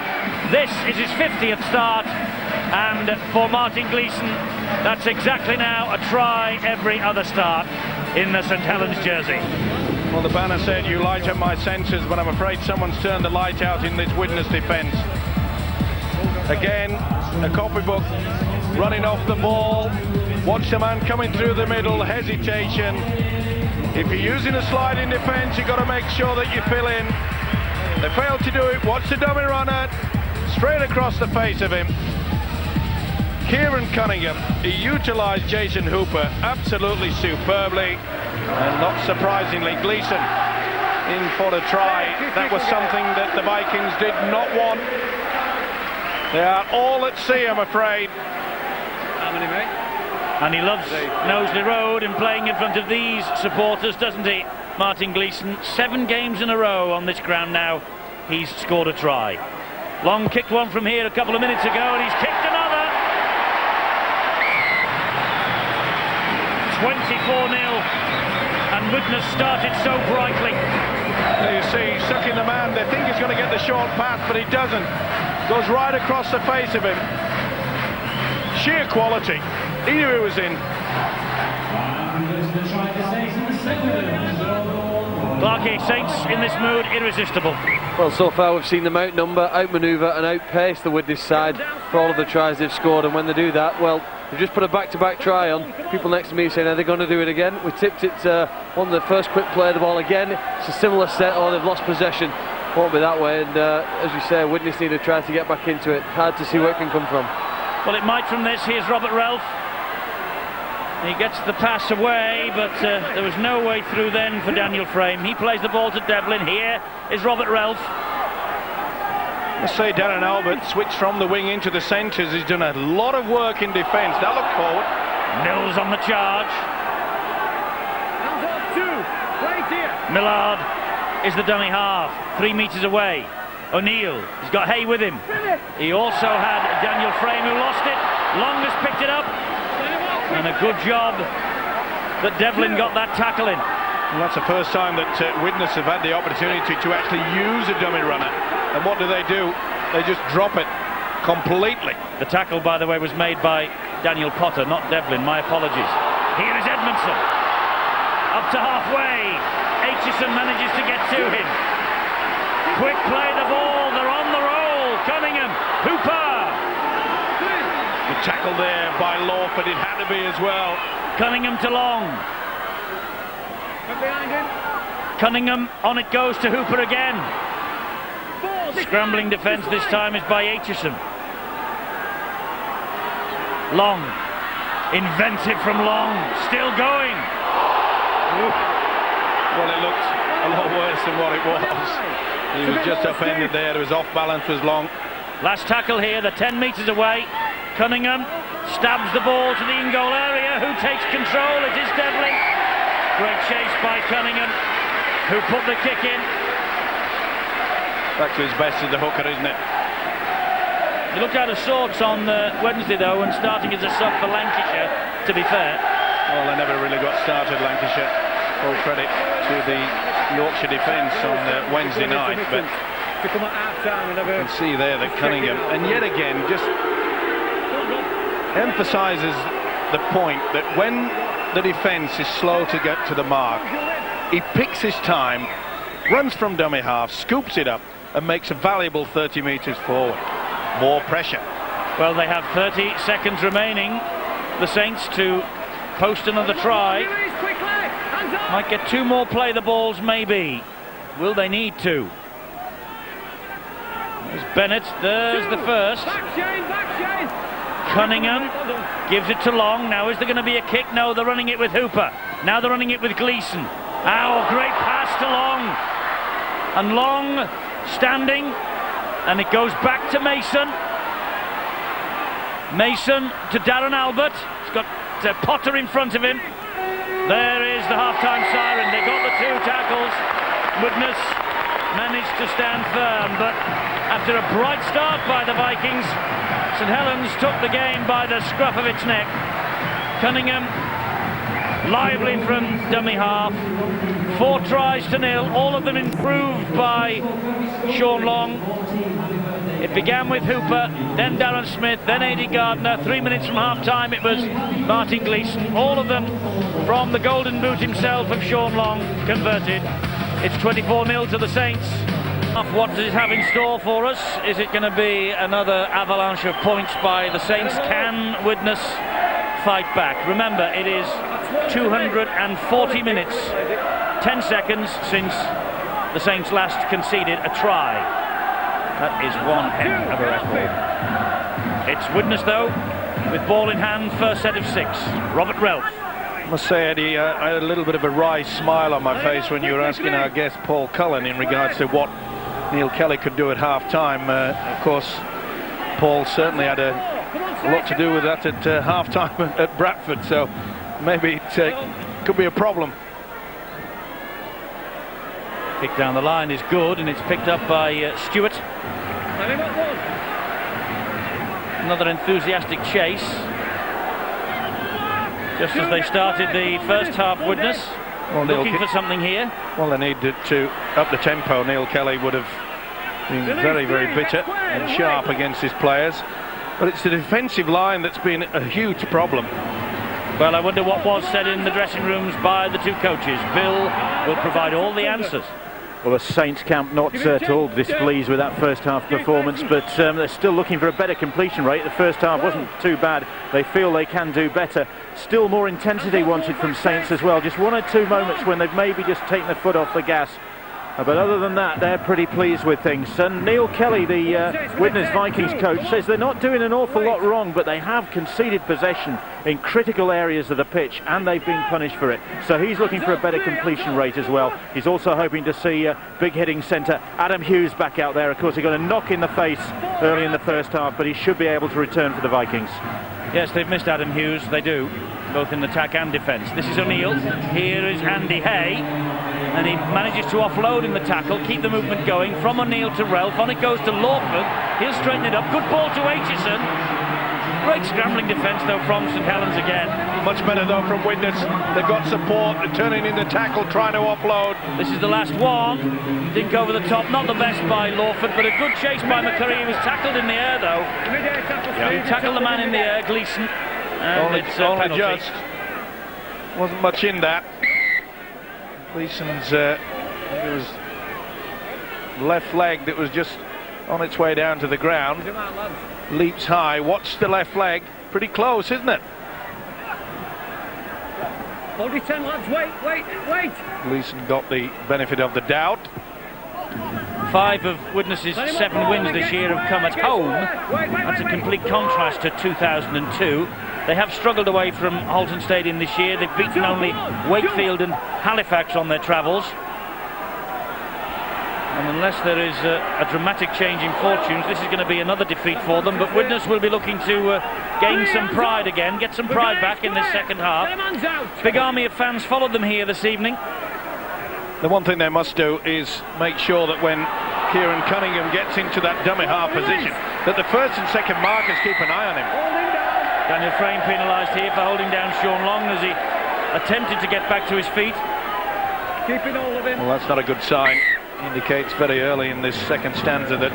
This is his 50th start, and for Martin Gleeson, that's exactly now a try every other start in the St Helens jersey. Well, the banner said, "You light up my senses," but I'm afraid someone's turned the light out in this Widnes defence. Again, a copybook running off the ball. Watch the man coming through the middle, hesitation. If you're using a sliding defence, you've got to make sure that you fill in. They failed to do it. Watch the dummy runner, straight across the face of him. Kieran Cunningham, he utilised Jason Hooper absolutely superbly, and not surprisingly, Gleeson in for the try. That was something that the Vikings did not want. They are all at sea, I'm afraid. How many, mate? And he loves Knowsley Road and playing in front of these supporters, doesn't he, Martin Gleeson? 7 games in a row on this ground now. He's scored a try. Long kicked one from here a couple of minutes ago, and he's kicked another. 24-0, and Widnes started so brightly. There you see, sucking the man. They think he's going to get the short pass, but he doesn't. Goes right across the face of him. Sheer quality. He knew he was in. Clarkey, Saints in this mood, irresistible. Well, so far we've seen them outnumber, outmaneuver and outpace the Widnes side for all of the tries they've scored, and when they do that, well, they've just put a back-to-back try on. People next to me saying, are they going to do it again? We tipped it on the first quick play of the ball again. It's a similar set, or they've lost possession. Won't be that way, and as you say, Widnes need to try to get back into it. Hard to see where it can come from. Well, it might from this. Here's Robert Relf. He gets the pass away, but there was no way through then for Daniel Frame. He plays the ball to Devlin. Here is Robert Relf. Let's say Darren Albert switched from the wing into the centres. He's done a lot of work in defence. Now look forward. Mills on the charge. Hands up, 2. Right here. Millard is the dummy half, 3 metres away. O'Neill, he's got Hay with him. He also had Daniel Frame, who lost it. Long has picked it up, and a good job that Devlin got that tackle in. Well, that's the first time that Widnes have had the opportunity to actually use a dummy runner. And what do? They just drop it completely. The tackle, by the way, was made by Daniel Potter, not Devlin. My apologies. Here is Edmondson. Up to halfway. Aitchison manages to get to him. Quick play the ball. They're on the roll. Cunningham. Hooper. The tackle there by Lawford. It had to be as well. Cunningham to Long. Behind him. Cunningham, on it goes to Hooper again. Scrambling defence this time is by Aitchison. Long. Inventive from Long. Still going. Well, it looked a lot worse than what it was. He was just upended there. His off balance was Long. Last tackle here, they're 10 metres away. Cunningham stabs the ball to the in-goal area. Who takes control? It is Devlin. Great chase by Cunningham, who put the kick in. Back to his best as a hooker, isn't it? He looked out of sorts on Wednesday, though, and starting as a sub for Lancashire, to be fair. Well, they never really got started, Lancashire. Full credit to the Yorkshire defence on Wednesday night, but To come at half-time and have you can see there that Cunningham, and yet again, just emphasises the point that when the defence is slow to get to the mark, he picks his time, runs from dummy half, scoops it up, and makes a valuable 30 metres forward. More pressure. Well, they have 30 seconds remaining, the Saints, to post another try. Might get 2 more play the balls, maybe. Will they need to? There's Bennett, there's the first. Cunningham gives it to Long. Now is there going to be a kick? No, they're running it with Hooper. Now they're running it with Gleeson. Ow, great pass to Long. And Long standing, and it goes back to Mason. Mason to Darren Albert. He's got Potter in front of him. There is the half-time siren. They got the 2 tackles. Widnes managed to stand firm, but after a bright start by the Vikings, St Helens took the game by the scruff of its neck. Cunningham lively from dummy half. 4 tries to 0, all of them improved by Sean Long. It began with Hooper, then Darren Smith, then A.D. Gardner. 3 minutes from half-time it was Martin Gleeson. All of them from the golden boot himself of Sean Long converted. It's 24-0 to the Saints. What does it have in store for us? Is it going to be another avalanche of points by the Saints? Can Widnes fight back? Remember, it is 240 minutes, 10 seconds since the Saints last conceded a try. That is one heck of a record. It's Widnes, though, with ball in hand, first set of 6. Robert Relf. I must say, Eddie, I had a little bit of a wry smile on my face when you were asking our guest Paul Cullen in regards to what Neil Kelly could do at half-time. Of course, Paul certainly had a lot to do with that at half-time at Bradford, so maybe it could be a problem. Kick down the line is good, and it's picked up by Stewart. Another enthusiastic chase. Just as they started the first half, Widnes looking for something here. Well, they needed to up the tempo. Neil Kelly would have been very, very bitter and sharp against his players. But it's the defensive line that's been a huge problem. Well, I wonder what was said in the dressing rooms by the 2 coaches. Bill will provide all the answers. Well, the Saints camp not at all displeased with that first half performance, but they're still looking for a better completion rate. The first half wasn't too bad. They feel they can do better. Still more intensity wanted from Saints as well. Just 1 or 2 moments when they've maybe just taken the foot off the gas. But other than that, they're pretty pleased with things. And Neil Kelly, the Widnes Vikings coach, says they're not doing an awful lot wrong, but they have conceded possession in critical areas of the pitch, and they've been punished for it. So he's looking for a better completion rate as well. He's also hoping to see big hitting centre Adam Hughes back out there. Of course, he got a knock in the face early in the first half, but he should be able to return for the Vikings. Yes, they've missed Adam Hughes, they do, both in attack and defence. This is O'Neill, here is Andy Hay, and he manages to offload in the tackle, keep the movement going, from O'Neill to Relf, on it goes to Lawford, he'll straighten it up, good ball to Aitchison. Great scrambling defence though from St Helens again. Much better though from Widnes. They've got support, they're turning in the tackle, trying to offload. This is the last one. Dink over the top, not the best by Lawford, but a good chase by McCurry. He was tackled in the air though. He tackled the man in the air, Gleeson. And it's only just. Wasn't much in that. Gleeson's it was left leg that was just on its way down to the ground. Leaps high. Watch the left leg. Pretty close, isn't it? Hold it 10 lads, wait. Gleeson got the benefit of the doubt. 5 of Widnes's 7 wins this year have come at home. That's a complete contrast to 2002. They have struggled away from Halton Stadium this year. They've beaten only Wakefield and Halifax on their travels. And unless there is a dramatic change in fortunes, this is going to be another defeat for them. But Widnes will be looking to gain some pride again, get some pride back in this second half. Big army of fans followed them here this evening. The one thing they must do is make sure that when Kieran Cunningham gets into that dummy half position, that the first and second markers keep an eye on him. Daniel Frame penalised here for holding down Sean Long as he attempted to get back to his feet. Keeping hold of him. Well, that's not a good sign. Indicates very early in this second stanza that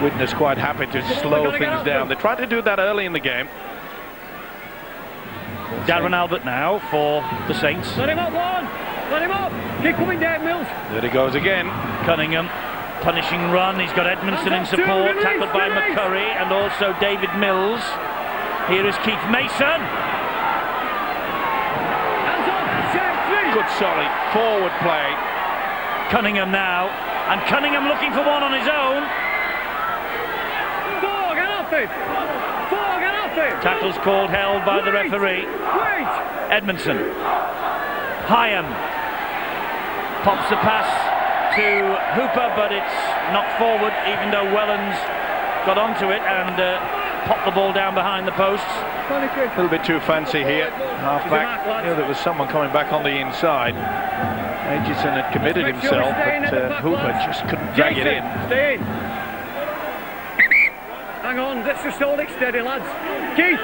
Widnes quite happy to slow things down. They tried to do that early in the game. Darren Albert now for the Saints. Let him up, one. Let him up. Keep coming down, Mills. There he goes again. Cunningham, punishing run. He's got Edmondson in support, tackled by McCurry and also David Mills. Here is Keith Mason. Good solid forward play. Cunningham now, and Cunningham looking for one on his own. Get off it. Tackle's called, held by the referee. Edmondson. Hyam pops the pass to Hooper, but it's knocked forward, even though Wellens got onto it, and pop the ball down behind the posts. A little bit too fancy here. Half-back, knew there was someone coming back on the inside. Aitchison had committed himself, but Hooper just couldn't drag it in. Stay in. Hang on, let's just hold it steady, lads. Keith!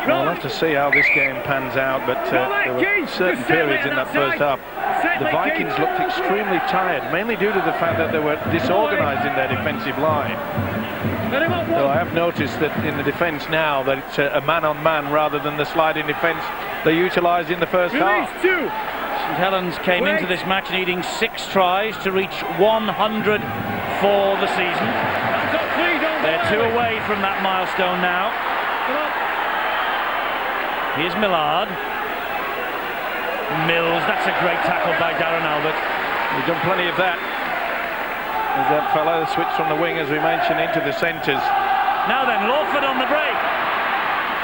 We'll have to see how this game pans out, but there were certain periods in that first half. The Vikings looked extremely tired, mainly due to the fact that they were disorganised in their defensive line. So I have noticed that in the defence now that it's a man-on-man rather than the sliding defence they utilised in the first half. St Helens came into this match needing 6 tries to reach 100 for the season. They're 2 away from that milestone now. Here's Millard. Mills, that's a great tackle by Darren Albert. We've done plenty of that. As that fella switched from the wing, as we mentioned, into the centres. Now then, Lawford on the break.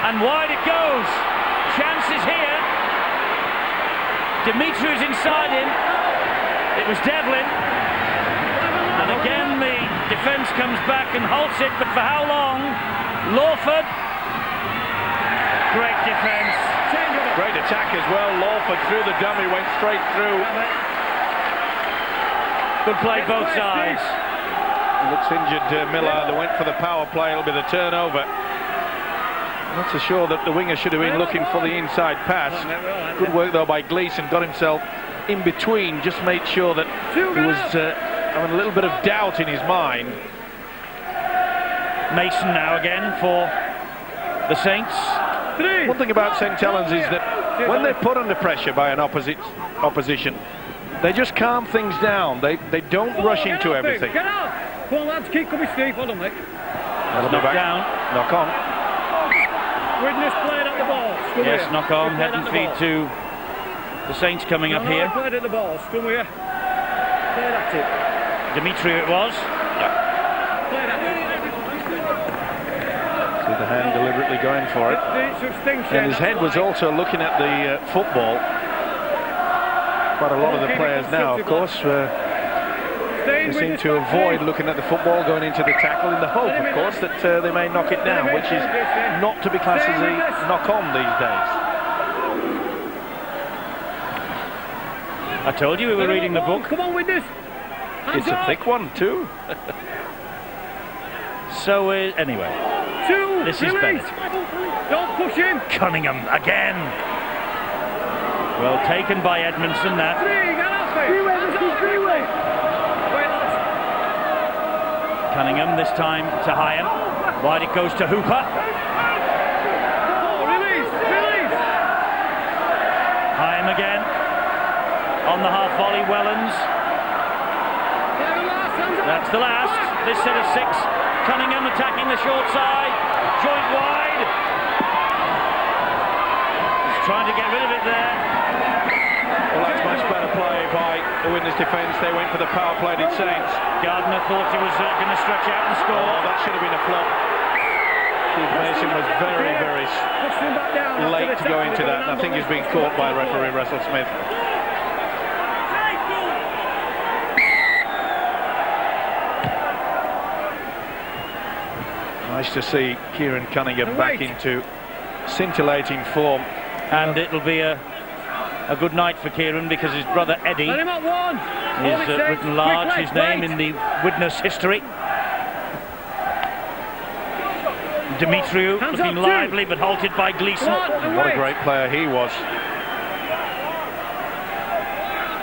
And wide it goes. Chances here. Dimitri's inside him. It was Devlin. And again the defence comes back and halts it, but for how long? Lawford. Great defence. Great attack as well. Lawford through the dummy, went straight through. Good play both sides. Looks injured, Miller. They went for the power play. It'll be the turnover. Not so sure that the winger should have been looking for the inside pass. Good work though by Gleeson. Got himself in between. Just made sure that he was having a little bit of doubt in his mind. Mason now again for the Saints. One thing about St Helens is that when they're put under pressure by an opposition, they just calm things down. They don't rush into everything. Get out! Come on, lads, keep coming, Steve. Hold on, mate. Knock down. Knock on. Widnes played at the ball. Yes, knock on. Head and feet to the Saints coming up here. Played at the ball. Scrum here. Played at it. Dimitri it was. Played at it. See the hand deliberately going for it. And his head was also looking at the football. Quite a lot of the players now, of course, they seem to avoid looking at the football, going into the tackle, in the hope, of course, that they may knock it down, which is not to be classed as a knock-on these days. I told you we were reading the book. Come on, Widnes. It's a thick one, too. So, anyway, this is Bennett. Don't push him. Cunningham again. Well taken by Edmondson, that. Cunningham this time to Hyam. Wide it goes to Hooper. Release. Hyam again. On the half volley, Wellens. That's the last. This set of 6. Cunningham attacking the short side. Joint wide. He's trying to get rid of it there. Well, that's much better play by the Widnes defence. They went for the power play, did Saints. Gardner thought he was going to stretch out and score. Oh, that should have been a flop. Keith Mason was very, very late to go into that. And I think he's been caught by referee Russell Smith. Nice to see Kieran Cunningham back into scintillating form. And it'll be a good night for Kieran because his brother Eddie is written large, his name in the Widnes history. Dimitriou looking lively but halted by Gleeson. What a great player he was.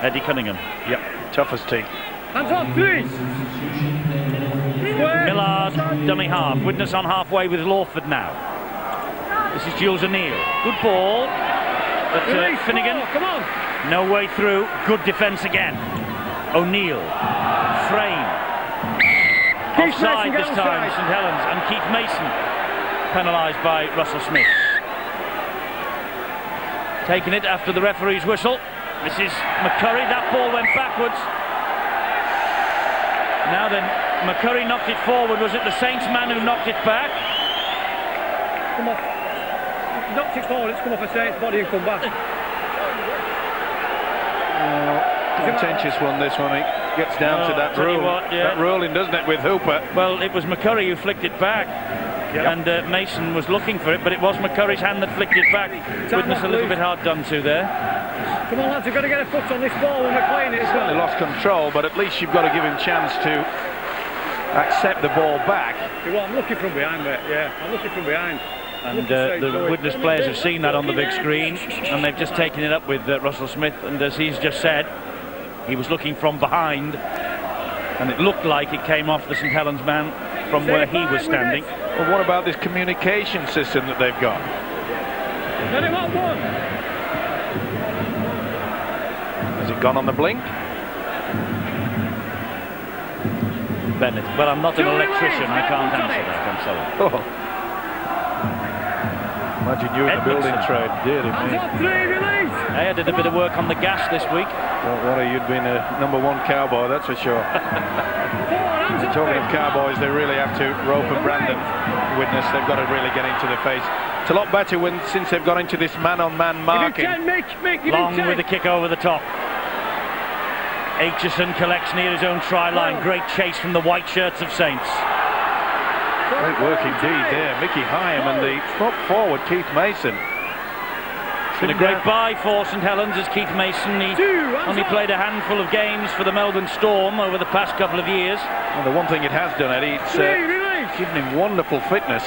Eddie Cunningham. Yep, toughest team. Hands up, please. Millard, dummy half. Widnes on halfway with Lawford now. This is Jules O'Neill. Good ball. But Finnegan, no way through. Good defence again. O'Neill, Frame. Offside this time, St Helens, and Keith Mason penalised by Russell Smith. Taking it after the referee's whistle. This is McCurry. That ball went backwards. Now then, McCurry knocked it forward. Was it the Saints man who knocked it back? Come on. Knocked it forward, it's come off a Saints body and come back. Contentious one, this one. It gets down to that rule. That ruling, doesn't it, with Hooper? Well, it was McCurry who flicked it back. and Mason was looking for it, but it was McCurry's hand that flicked it back. Widnes a little bit hard done to there. Come on, lads, we've got to get a foot on this ball when we're playing it. Certainly lost control, but at least you've got to give him a chance to accept the ball back. Well, I'm looking from behind, mate. Yeah, I'm looking from behind. And the Widnes players have seen that on the big screen, and they've just taken it up with Russell Smith. And as he's just said, he was looking from behind, and it looked like it came off the St Helens man from where he was standing. Well, what about this communication system that they've got? Let him up one. Has it gone on the blink? Bennett. Well, I'm not an electrician, I can't answer that, I'm sorry. Oh. Imagine you in the building trade, dear me. Hey, I did a bit of work on the gas this week. Well, Ronnie, you'd been a #1 cowboy, that's for sure. Talking of cowboys, they really have to rope and Brandon Widnes. They've got to really get into the face. It's a lot better since they've got into this man-on-man marking. Long with the kick over the top. Aitchison collects near his own try line. Great chase from the white shirts of Saints. Great work indeed there. Mickey Hyam and the prop forward Keith Mason. It's been a great buy for St Helens as Keith Mason. He only played a handful of games for the Melbourne Storm over the past couple of years. Well, the one thing it has done, Eddie, it's given him wonderful fitness.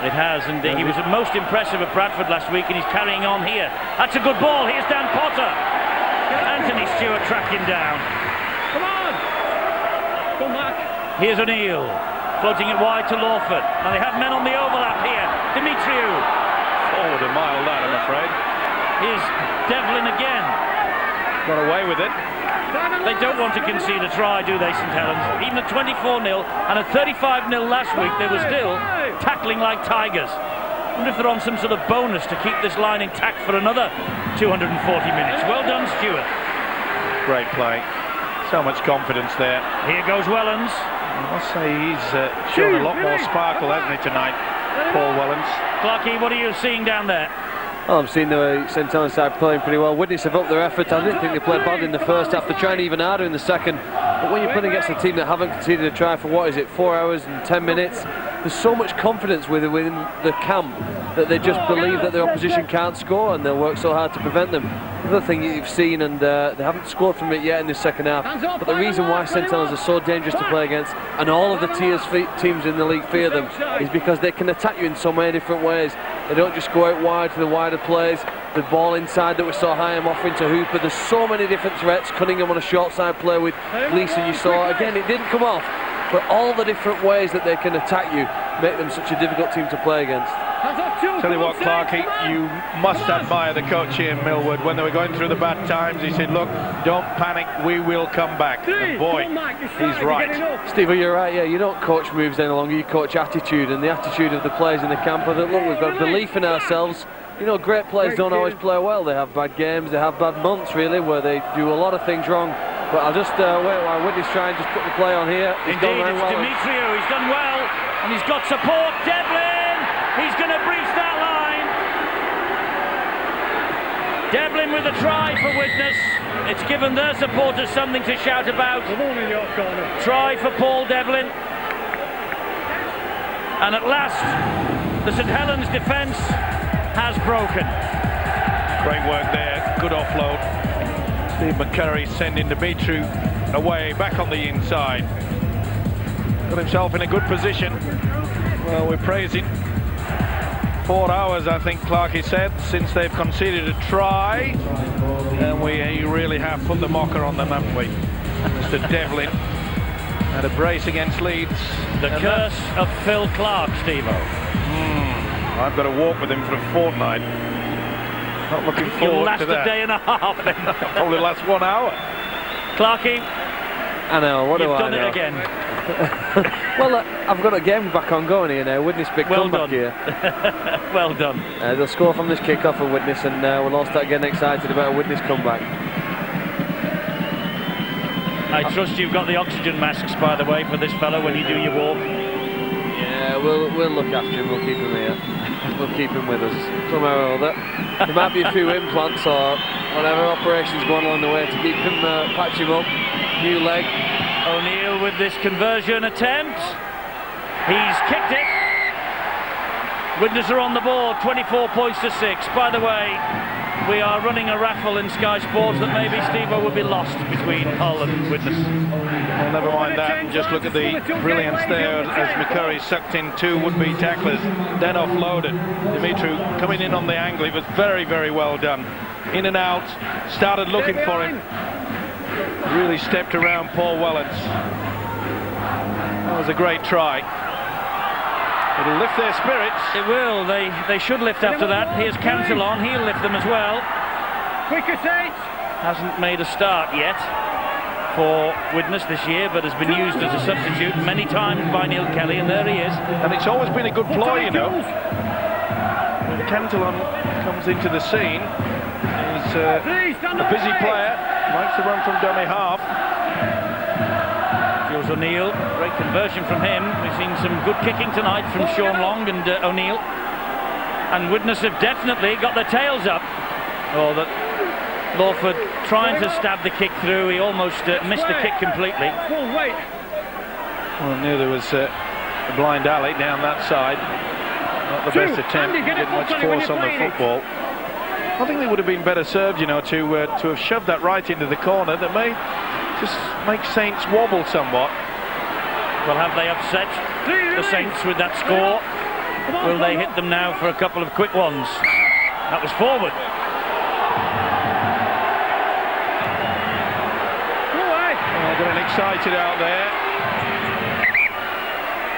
It has, and he was most impressive at Bradford last week, and he's carrying on here. That's a good ball. Here's Dan Potter. Anthony Stewart tracked him down. Come on! Come back. Here's O'Neill, floating it wide to Lawford. Now they have men on the overlap here. Dimitriou. Forward a mile that, I'm afraid. Here's Devlin again. Got away with it. They don't want to concede a try, do they, St Helens? Even at 24-0 and at 35-0 last week, they were still tackling like tigers. I wonder if they're on some sort of bonus to keep this line intact for another 240 minutes. Well done, Stewart. Great play. So much confidence there. Here goes Wellens. I must say he's shown a lot more sparkle, hasn't he, tonight, Paul Wellens? Clarkie, what are you seeing down there? Well, I'm seeing the St Helens side playing pretty well. Widnes have upped their effort. I didn't think they played bad in the first half. They're trying even harder in the second. But when you're playing against a team that haven't conceded a try for, what is it, 4 hours and 10 minutes, there's so much confidence within the camp that they just believe that their opposition can't score, and they'll work so hard to prevent them. Another thing you've seen, and they haven't scored from it yet in the second half, but the reason why St Helens are so dangerous to play against, and all of the teams in the league fear them, is because they can attack you in so many different ways. They don't just go out wide for the wider plays. The ball inside that we saw Hyam off into Hooper. There's so many different threats. Cunningham on a short side play with Gleeson, you saw. Again, it didn't come off, but all the different ways that they can attack you make them such a difficult team to play against. Tell you what, Clarkie, you must admire the coach here in Millwood. When they were going through the bad times, he said, look, don't panic, we will come back. And boy, he's right. Steve, you're right, yeah, you don't coach moves any longer, you coach attitude, and the attitude of the players in the camp are that, look, we've got belief in ourselves. You know, great players don't always play well. They have bad games, they have bad months, really, where they do a lot of things wrong. But I'll just wait while Widnes try and just put the play on here. Indeed, it's well. Dimitriou, he's done well, and he's got support. Devlin, he's going to breach that line. Devlin with a try for Widnes. It's given their supporters something to shout about. Try for Paul Devlin. And at last, the St Helens defence has broken. Great work there, good offload. Steve McCurry sending Dimitriou away, back on the inside. Got himself in a good position. Well, we're praising. 4 hours, I think Clarkie said, since they've conceded a try. And we really have put the mocker on them, haven't we? Mr. Devlin had a brace against Leeds. The curse of Phil Clark, Steve-O. I've got to walk with him for a fortnight. Not looking forward to that. It'll last a day and a half then. Probably last 1 hour. Clarkie, I know, what do I know? You've done it again. Well, I've got a game back on going here now. Widnes big comeback here. Well done. They'll score from this kick-off for Widnes, and we'll all start getting excited about a Widnes comeback. I trust you've got the oxygen masks, by the way, for this fellow when you do your walk. Yeah, we'll look after him. We'll keep him here. We'll keep him with us somehow or other. There might be a few implants or whatever operations going on the way to keep him, patch him up. New leg. O'Neill with this conversion attempt. He's kicked it. Widnes are on the board, 24 points to 6. By the way, we are running a raffle in Sky Sports that maybe Steve-O will be lost between Hull and Widnes. Well, never mind that, and just look at the brilliance there as McCurry sucked in 2 would-be tacklers, then offloaded. Dimitru coming in on the angle, it was very, very well done. In and out, started looking for him. Really stepped around Paul Wellens. That was a great try. It'll lift their spirits. It will. They should lift after that. Here's Cantillon. He'll lift them as well. Quicker, Saints. Hasn't made a start yet for Widnes this year, but has been used as a substitute many times by Neil Kelly, and there he is. And it's always been a good ploy, you know. When Cantillon comes into the scene, he's a busy player, likes to run from dummy half. Jules O'Neill, great conversion from him. We've seen some good kicking tonight from Sean Long and O'Neill. And Widnes have definitely got their tails up. Oh, that Lawford trying to stab the kick through. He almost missed the kick completely. Well, I knew there was a blind alley down that side. Not the best attempt, didn't much force on the football. I think they would have been better served, you know, to have shoved that right into the corner. That may just make Saints wobble somewhat. Well, have they upset the Saints with that score? Will they hit them now for a couple of quick ones? That was forward. Getting excited out there.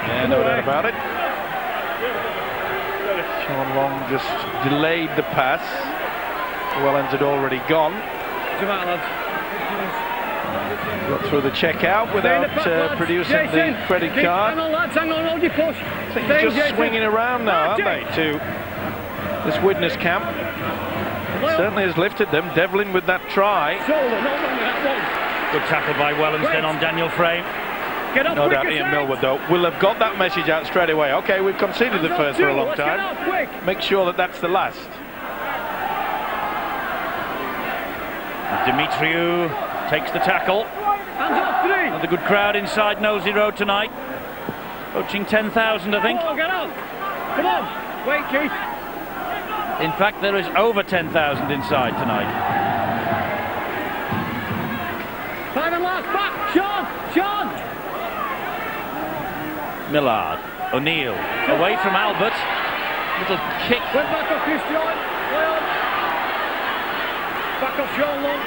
Yeah, no doubt about it. Sean Long just delayed the pass. Wellens had already gone. Got through the checkout without producing the credit card. I think they're just swinging around now, aren't they, to this Widnes camp. It certainly has lifted them. Devlin with that try. Good tackle by Wellens then on Daniel Frame. No doubt Ian Millward, though, will have got that message out straight away. OK, we've conceded the first for a long time. Make sure that that's the last. Dimitriou takes the tackle. Another good crowd inside Nosey Road tonight. Approaching 10,000, I think. Get on. Come on. Wait, Keith. In fact, there is over 10,000 inside tonight. 5 and last back. Sean. Millard. O'Neill. Away from Albert. Little kick. Went back off his Sean. Back off Sean Long.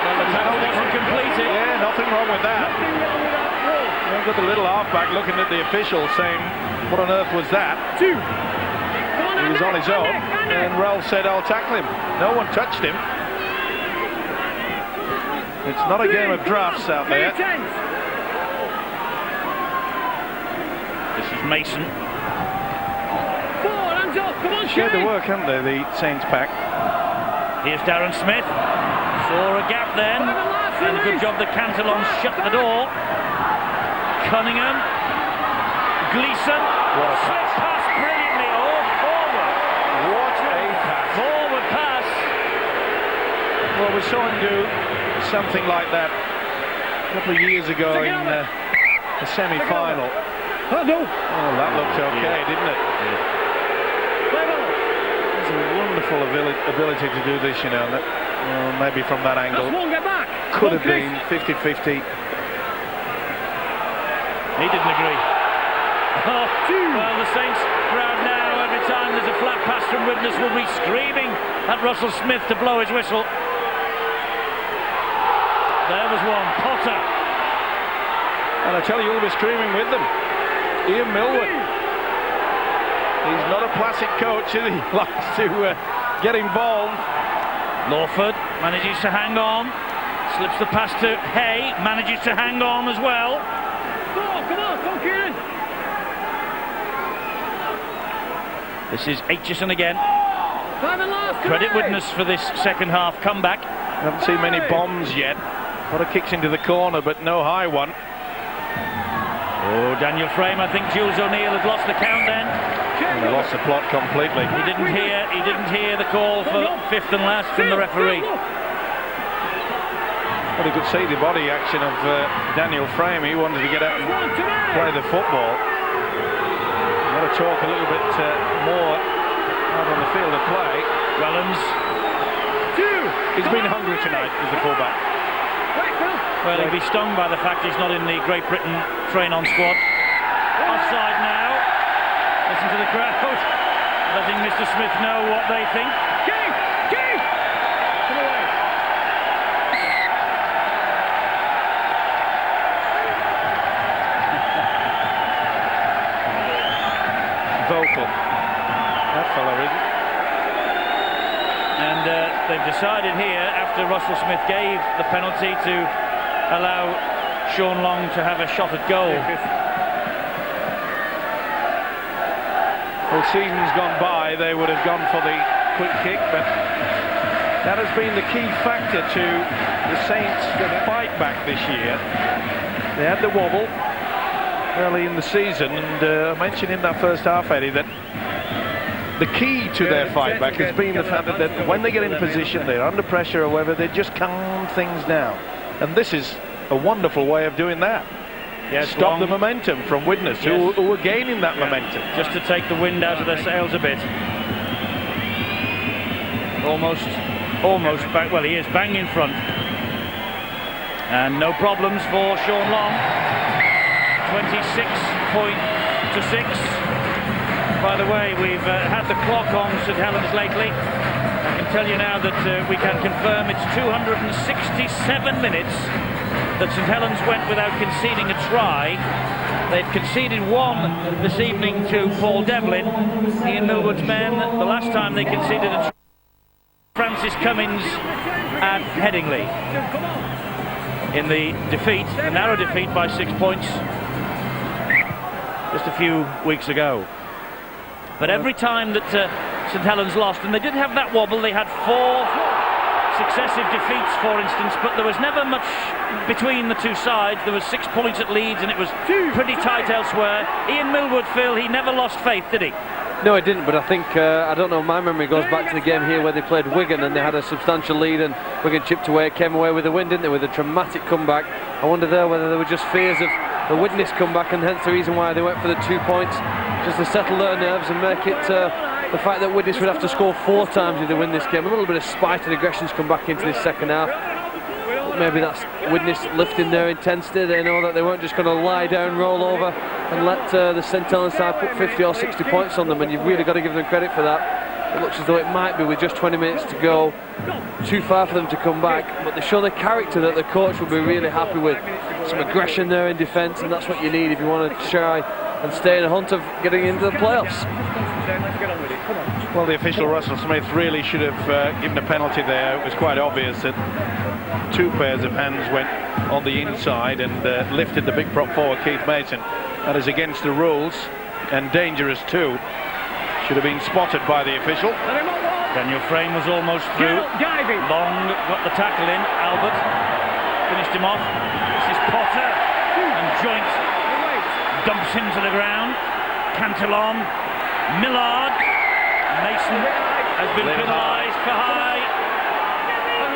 Well, the tackle wasn't completed. Yeah, nothing wrong with that. You've got the little halfback looking at the official saying, what on earth was that? 2. He was on his own, and Ralph said, I'll tackle him. No one touched him. It's not a game of drafts out there. This is Mason. 4, hands up, come on, Shared the work, haven't they, the Saints pack? Here's Darren Smith. Saw a gap then. And good job the Cantillon shut the door. Cunningham. Gleeson. Slip pass brilliantly. Oh, forward. What a pass. Forward pass. Well, we saw him do something like that a couple of years ago in the semi-final. Oh, no. Oh, that looked okay, didn't it? It's a wonderful ability to do this, you know. Maybe from that angle. Could have been 50-50. He didn't agree. Oh, well, the Saints crowd now, every time there's a flat pass from Widnes, will be screaming at Russell Smith to blow his whistle. There was one. Potter. And I tell you, you'll be screaming with them. Ian Millward. He's not a placid coach, is he? He likes to get involved. Lawford manages to hang on. Slips the pass to Hay. Manages to hang on as well. Come on, Kieran. This is Aitchison again. 5 and last. Credit Widnes for this second half comeback. Haven't seen many bombs yet. A lot of kicks into the corner, but no high one. Oh, Daniel Frame. I think Jules O'Neill had lost the count then. And he lost the plot completely. He didn't hear the call for 5th and last from the referee. Well, you could see the body action of Daniel Frame. He wanted to get out and play the football. What a talk a little bit more out on the field of play. Wellens. He's been hungry tonight as a fullback. Well, he'll be stung by the fact he's not in the Great Britain train-on squad. Offside now. Listen to the crowd, letting Mr. Smith know what they think. Come away. Vocal. That fella isn't. And they've decided here, after Russell Smith gave the penalty, to allow Sean Long to have a shot at goal. Well, seasons gone by, they would have gone for the quick kick, but that has been the key factor to the Saints' fight back this year. They had the wobble early in the season, and I mentioned in that first half, Eddie, that the key to their fight back has been the fact that when they get in position, they're under pressure or whatever, they just calm things down. And this is a wonderful way of doing that. Yes, stop the momentum from Widnes, yes, who are gaining that momentum. Just to take the wind out of their sails a bit. Almost back. Well, he is bang in front. And no problems for Sean Long. 26.6. By the way, we've had the clock on St Helens lately. I can tell you now that we can confirm it's 267 minutes that St Helens went without conceding a try. They've conceded one this evening to Paul Devlin, Ian Millwood's men. The last time they conceded a try, Francis Cummins at Headingley. In the defeat, a narrow defeat by 6 points, just a few weeks ago. But every time that St Helens lost, and they did have that wobble, they had 4 successive defeats, for instance, but there was never much between the two sides. There was 6 points at Leeds, and it was pretty tight elsewhere. Ian Millwood, Phil, he never lost faith, did he? No, he didn't, but I think, I don't know, my memory goes back to the game here where they played Wigan and they had a substantial lead and Wigan chipped away, came away with a win, didn't they, with a dramatic comeback. I wonder there whether there were just fears of the Widnes comeback and hence the reason why they went for the 2 points, just to settle their nerves and make it the fact that Widnes would have to score 4 times if they win this game. A little bit of spite and aggression's come back into this second half. But maybe that's Widnes lifting their intensity. They know that they weren't just going to lie down, roll over and let the St Helens side put 50 or 60 points on them, and you've really got to give them credit for that. It looks as though it might be, with just 20 minutes to go, too far for them to come back, but they show the character that the coach will be really happy with. Some aggression there in defence, and that's what you need if you want to try and stay in a hunt of getting into the playoffs. Well, the official Russell Smith really should have given a penalty there. It was quite obvious that 2 pairs of hands went on the inside and lifted the big prop forward, Keith Mason. That is against the rules and dangerous too. Should have been spotted by the official. Daniel Frame was almost through. Long got the tackle in. Albert finished him off. This is Potter, and Joint dumps him to the ground. Cantillon, Millard, Mason has been penalised for high.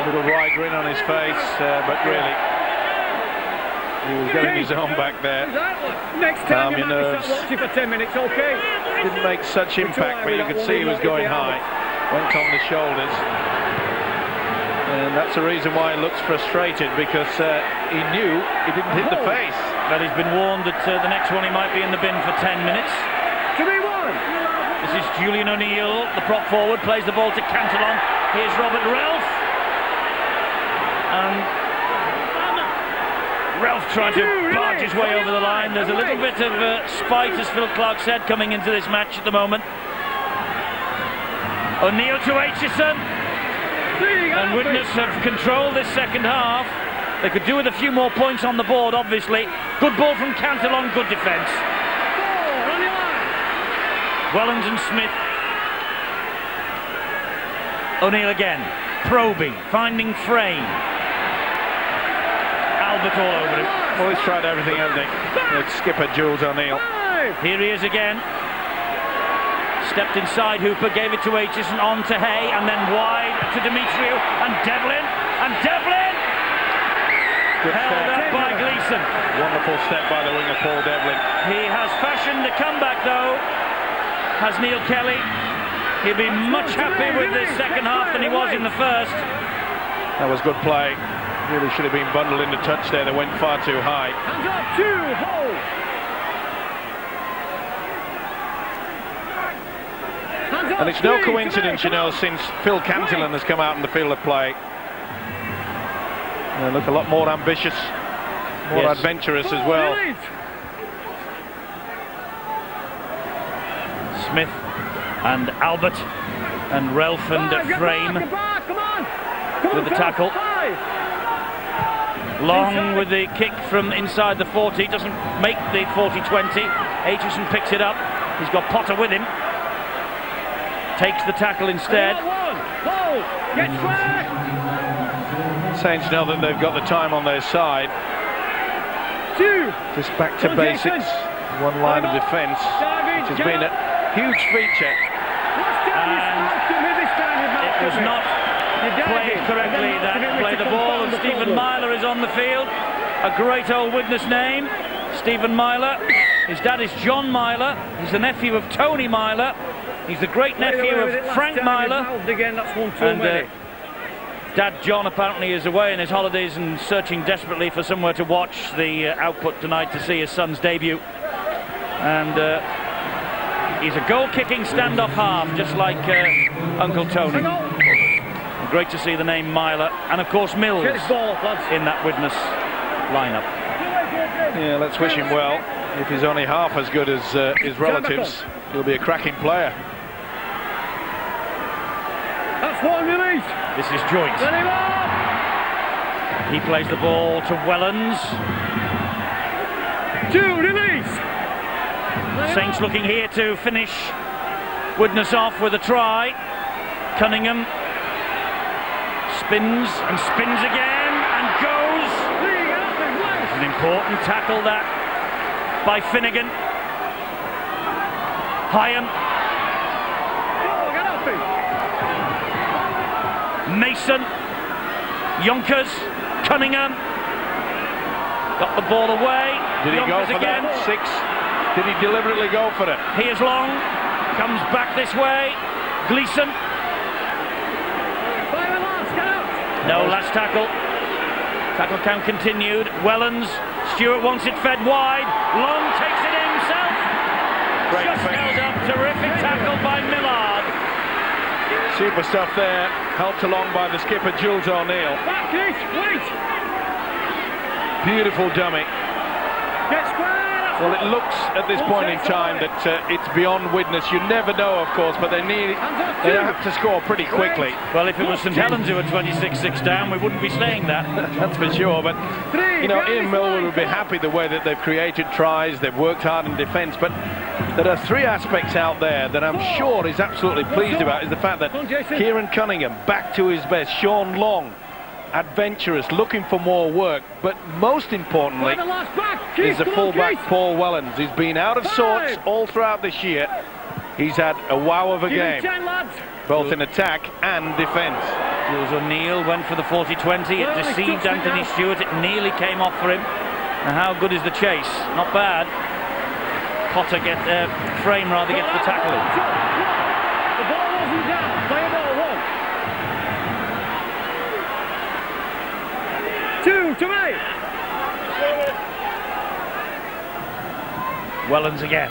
A little wide grin on his face, but really he was getting his own back there. Calm your nerves. For 10 minutes, okay. Didn't make such impact, but you could see he was going high. Went on the shoulders. And that's the reason why he looks frustrated, because he knew he didn't hit the face. But he's been warned that the next one he might be in the bin for 10 minutes. 3-1. This is Julian O'Neill, the prop forward, plays the ball to Cantillon. Here's Robert Ralph. And Ralph trying to barge his way over the line. There's a little bit of spite, as Phil Clark said, coming into this match at the moment. O'Neill to Aitchison. And Widnes have controlled this second half. They could do with a few more points on the board, obviously. Good ball from Cantillon, good defence. Wellens and Smith. O'Neill again, probing, finding Frame. Albert all over him. Well, he's tried everything, hasn't he? With skipper Jules O'Neill. Here he is again. Stepped inside Hooper, gave it to Aitchison, on to Hay, and then wide to Demetriou, and Devlin, Good held step up by Gleeson. Wonderful step by the winger Paul Devlin. He has fashioned a comeback though. has Neil Kelly. He'll be much happier with this second half than he was in the first. That was good play. Really should have been bundled into touch there. They went far too high. Hands up, 2, hold. Hands up, And it's no 3, coincidence, you know, since Phil Cantillon has come out in the field of play. They look a lot more ambitious, more adventurous as well. Smith and Albert and Relf and Frame with the tackle. Long with the kick from inside the 40, doesn't make the 40-20. Aitchison picks it up, he's got Potter with him. Takes the tackle instead. Saints know that they've got the time on their side. Just back to basics, one line of defence, which has been a huge feature. And it was not played correctly, that play the ball, and Stephen Myler is on the field. A great old Widnes name, Stephen Myler. His dad is John Myler. He's the nephew of Tony Myler. He's the great nephew of Frank Myler. And Dad John apparently is away in his holidays and searching desperately for somewhere to watch the output tonight to see his son's debut. And he's a goal-kicking standoff half, just like Uncle Tony. Great to see the name Myler, and of course Mills in that Widnes lineup. Yeah, let's wish him well. If he's only half as good as his relatives, he'll be a cracking player. That's one release. This is Joint. He plays the ball to Wellens. 2, release. Saints looking here to finish Widnes off with a try. Cunningham spins and spins again and goes. An important tackle that by Finnegan. Hyam. Mason. Yonkers. Cunningham. Got the ball away. Did he Yonkers go for again. that? 6. Did he deliberately go for it? He is long. Comes back this way. Gleeson. No, last tackle. Tackle count continued. Wellens. Stewart wants it fed wide. Long takes it in himself. Just held up. Terrific tackle by Millard. Super stuff there. Helped along by the skipper, Jules O'Neill. Beautiful dummy. Well, it looks at this point in time that it's beyond Widnes. You never know, of course, but they have to score pretty quickly. Well, if it was St Helens who were 26-6 down, we wouldn't be saying that. That's for sure. But you know, Ian Millward would be happy the way that they've created tries, they've worked hard in defence. But there are 3 aspects out there that I'm sure he's absolutely pleased about. Is the fact that Kieran Cunningham back to his best, Sean Long adventurous, looking for more work, but most importantly is the fullback Paul Wellens. He's been out of sorts all throughout this year. He's had a wow of a game, both in attack and defence. Jules O'Neill went for the 40-20. It deceived Anthony Stewart. It nearly came off for him. And how good is the chase? Not bad. Potter Frame rather gets the tackle in. The ball wasn't down. Play ball 1. 2 to 8. Wellens again.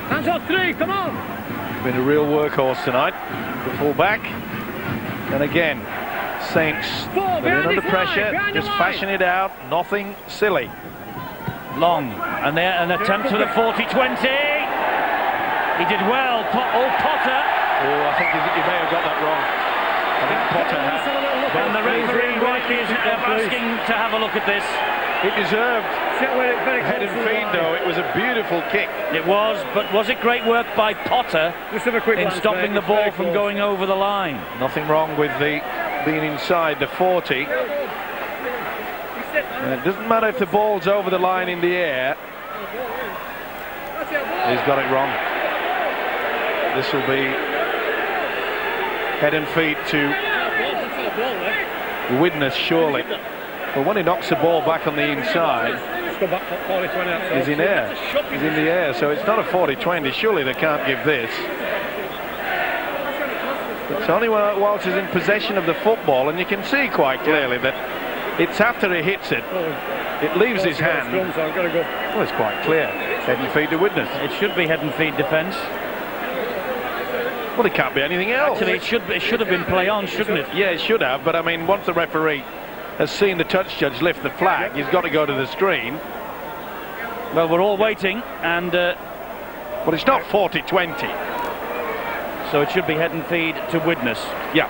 Hands up 3, come on. Been a real workhorse tonight, the full-back. And again, Saints, they're under pressure, just fashion it out, nothing silly. Long, and there an attempt for the 40-20. He did well, Potter. Oh, I think he may have got that wrong. I think Potter had. And the referee is asking to have a look at this. It deserved head and feet, though. It was a beautiful kick. It was, but was it great work by Potter in stopping the ball from going over the line? Nothing wrong with the being inside the 40. And it doesn't matter if the ball's over the line in the air. He's got it wrong. This will be head and feet to Widnes, surely. But when he knocks the ball back on the inside, just go back for 40-20. He's in air. He's in the air, so it's not a 40-20. Surely they can't give this. It's only whilst he's in possession of the football, and you can see quite clearly that it's after he hits it, it leaves his hand. Well, it's quite clear. Head and feet to Widnes. It should be head and feet defence. Well, it can't be anything else. Actually, it should have been play on, shouldn't it? Yeah, it should have, but I mean, once the referee has seen the touch judge lift the flag, he's got to go to the screen. Well, we're all waiting, and... But it's not 40-20. So it should be head and feed to Widnes. Yeah.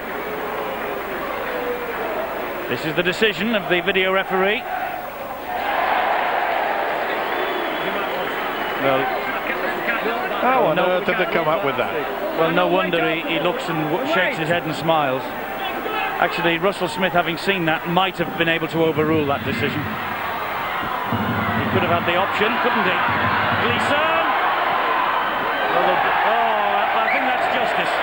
This is the decision of the video referee. Well, how on earth did they come up with that? Well, no wonder he looks and shakes his head and smiles. Actually, Russell Smith, having seen that, might have been able to overrule that decision. He could have had the option, couldn't he? Gleeson! Oh, I think that's justice.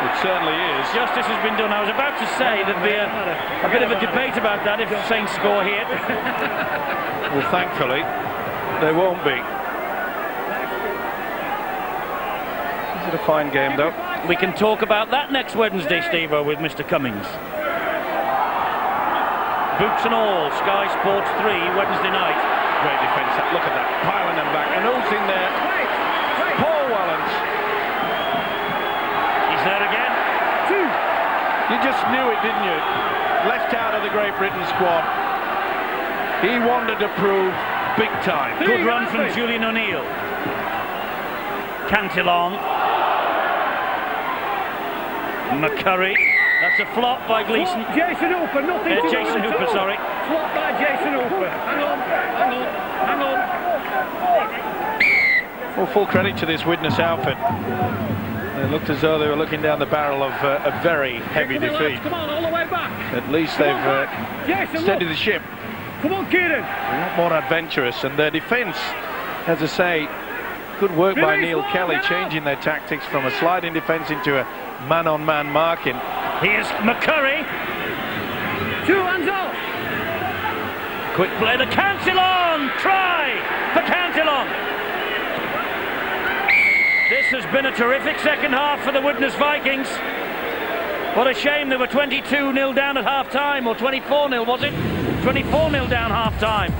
It certainly is. Justice has been done. I was about to say there'd be a bit of a debate about that if Saints score here. Well, thankfully, there won't be. Is it a fine game, though? We can talk about that next Wednesday, Steve-O, with Mr. Cummings. Boots and all, Sky Sports 3, Wednesday night. Great defence. Look at that, piling them back. And who's in there? Paul Wellens. He's there again. You just knew it, didn't you? Left out of the Great Britain squad. He wanted to prove big time. Good run from Julian O'Neill. Cantillon. McCurry. That's a flop by Gleeson. Jason Hooper, nothing to Jason do Hooper, sorry. Flop by Jason Hooper. Hang on. Well, full credit to this Widnes outfit. It looked as though they were looking down the barrel of a very heavy defeat. Come on, all the way back. At least they've steadied the ship. Come on, Kieran. A lot more adventurous, and their defence, as I say, good work by Neil Kelly, changing their tactics from a sliding defence into a man-on-man marking. Here's McCurry. 2 hands off. Quick play, the Cantillon. Try for Cantillon. This has been a terrific second half for the Widnes Vikings. What a shame they were 22-0 down at half-time, or 24-0, was it? 24-0 down half-time.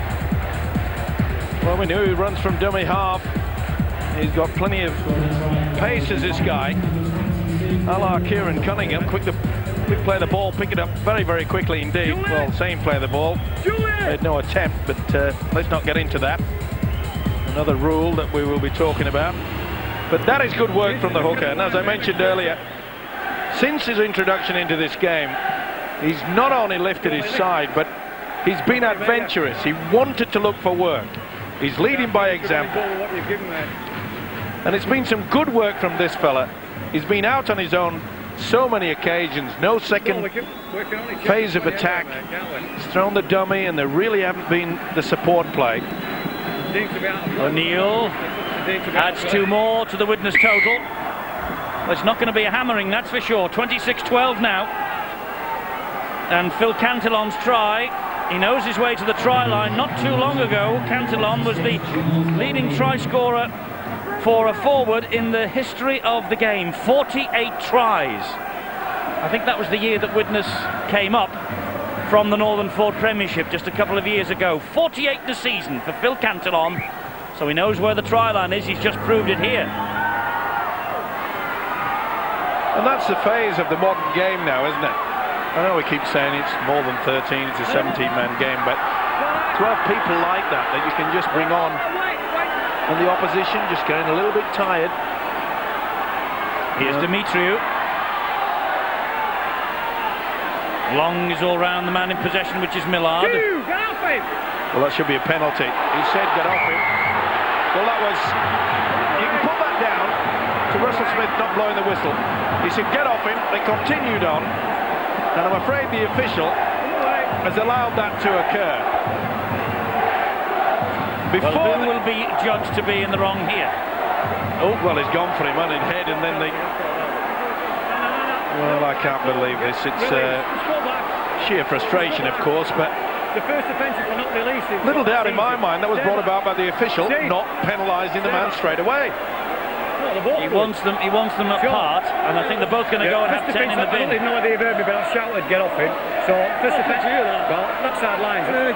Well, we knew he runs from dummy half. He's got plenty of pace as this guy. A la Kieran Cunningham, quick play the ball, pick it up very, very quickly indeed. Well, same play the ball. Made no attempt, but let's not get into that. Another rule that we will be talking about. But that is good work from the hooker, and as I mentioned earlier, since his introduction into this game, he's not only lifted his side, but he's been adventurous. He wanted to look for work. He's leading by example. And it's been some good work from this fella. He's been out on his own so many occasions, no second phase of attack. He's thrown the dummy, and there really haven't been the support play. O'Neill adds 2 more to the Widnes total. Well, it's not going to be a hammering, that's for sure. 26-12 now. And Phil Cantillon's try. He knows his way to the try line. Not too long ago, Cantillon was the leading try scorer for a forward in the history of the game. 48 tries. I think that was the year that Widnes came up from the Northern Ford Premiership just a couple of years ago. 48 this season for Phil Cantillon. So he knows where the try line is. He's just proved it here. And that's the phase of the modern game now, isn't it? I know we keep saying it's more than 13, it's a 17-man game, but 12 people like that you can just bring on, and the opposition just getting a little bit tired. Here's Dimitriou. Long is all round the man in possession, which is Millard. Get off him! Well, that should be a penalty. He said get off him. Well, that was... You can put that down to Russell Smith not blowing the whistle. He said get off him. They continued on. And I'm afraid the official has allowed that to occur. Well, who will be judged to be in the wrong here? Oh, well, he's gone for him on his head, and then they... Well, I can't believe this. It's sheer frustration, of course, but The first offence for not releasing. Little doubt in my mind that was brought about by the official not penalising the man straight away. He wants them apart, and I think they're both going to go and have 10 in the bin. I didn't know whether you heard me, but I shouted, get off him. So, first offence, well, that's sidelines. No.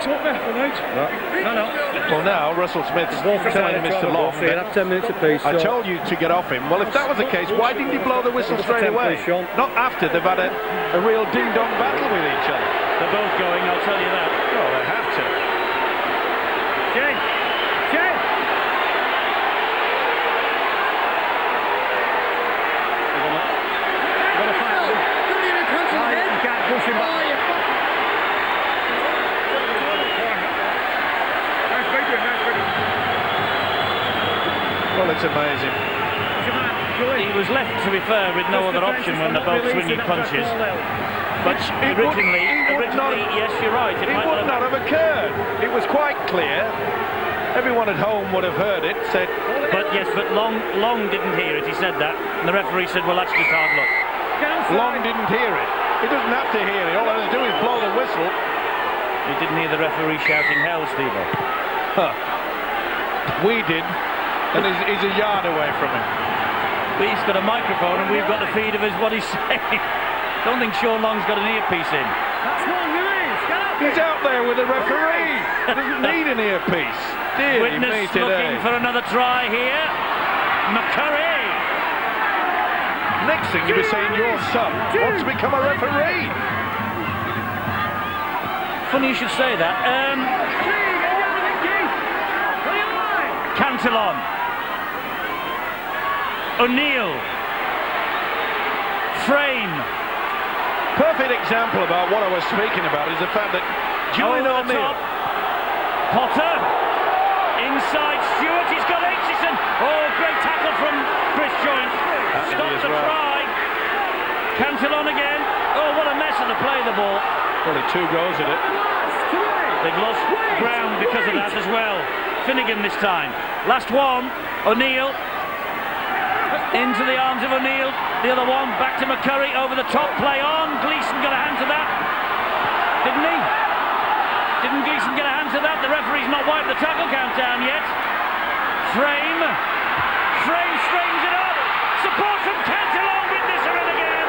Well, now, Russell Smith's telling Mr. Long that 10 minutes apiece. I told you to get off him. Well, if that was the case, why didn't he blow the whistle straight away? Not after they've had a real ding-dong battle with each other. They're both going, I'll tell you that. Oh, they have to. Shane! Well, it's amazing. He was left, to be fair, with no other option when they're both swinging punches. But originally, yes, you're right. It would not have occurred. It was quite clear. Everyone at home would have heard it. But Long didn't hear it. He said that, and the referee said, "Well, that's just hard luck." Long didn't hear it. He doesn't have to hear it. All he has to do is blow the whistle. He didn't hear the referee shouting "hell, Steve." We did, and he's a yard away from him. He's got a microphone, and we've got the feed of what he's saying. Don't think Sean Long's got an earpiece in. That's one release. He's out there with the referee. Doesn't need an earpiece. Dearly me Widnes today. looking for another try here. McCurry. Next thing you'll be saying your son wants to become a referee. Funny you should say that. Cantillon. O'Neill. Frame. Perfect example about what I was speaking about is the fact that Julian O'Neill. Potter. Inside Stewart. He's got Aitchison. Oh, great tackle from Chris Joynt. Stop the try. Cantillon again. Oh, what a mess of the play, the ball. Only 2 goes at it. They've lost ground because of that as well. Finnegan this time. Last one. O'Neill. Into the arms of O'Neill. The other one back to McCurry. Over the top. Play on. Gleeson got a hand to that. Didn't he? Didn't Gleeson get a hand to that? The referee's not wiped the tackle count down yet. Frame straightens it up. Support from Cantillon. Widnes are in again.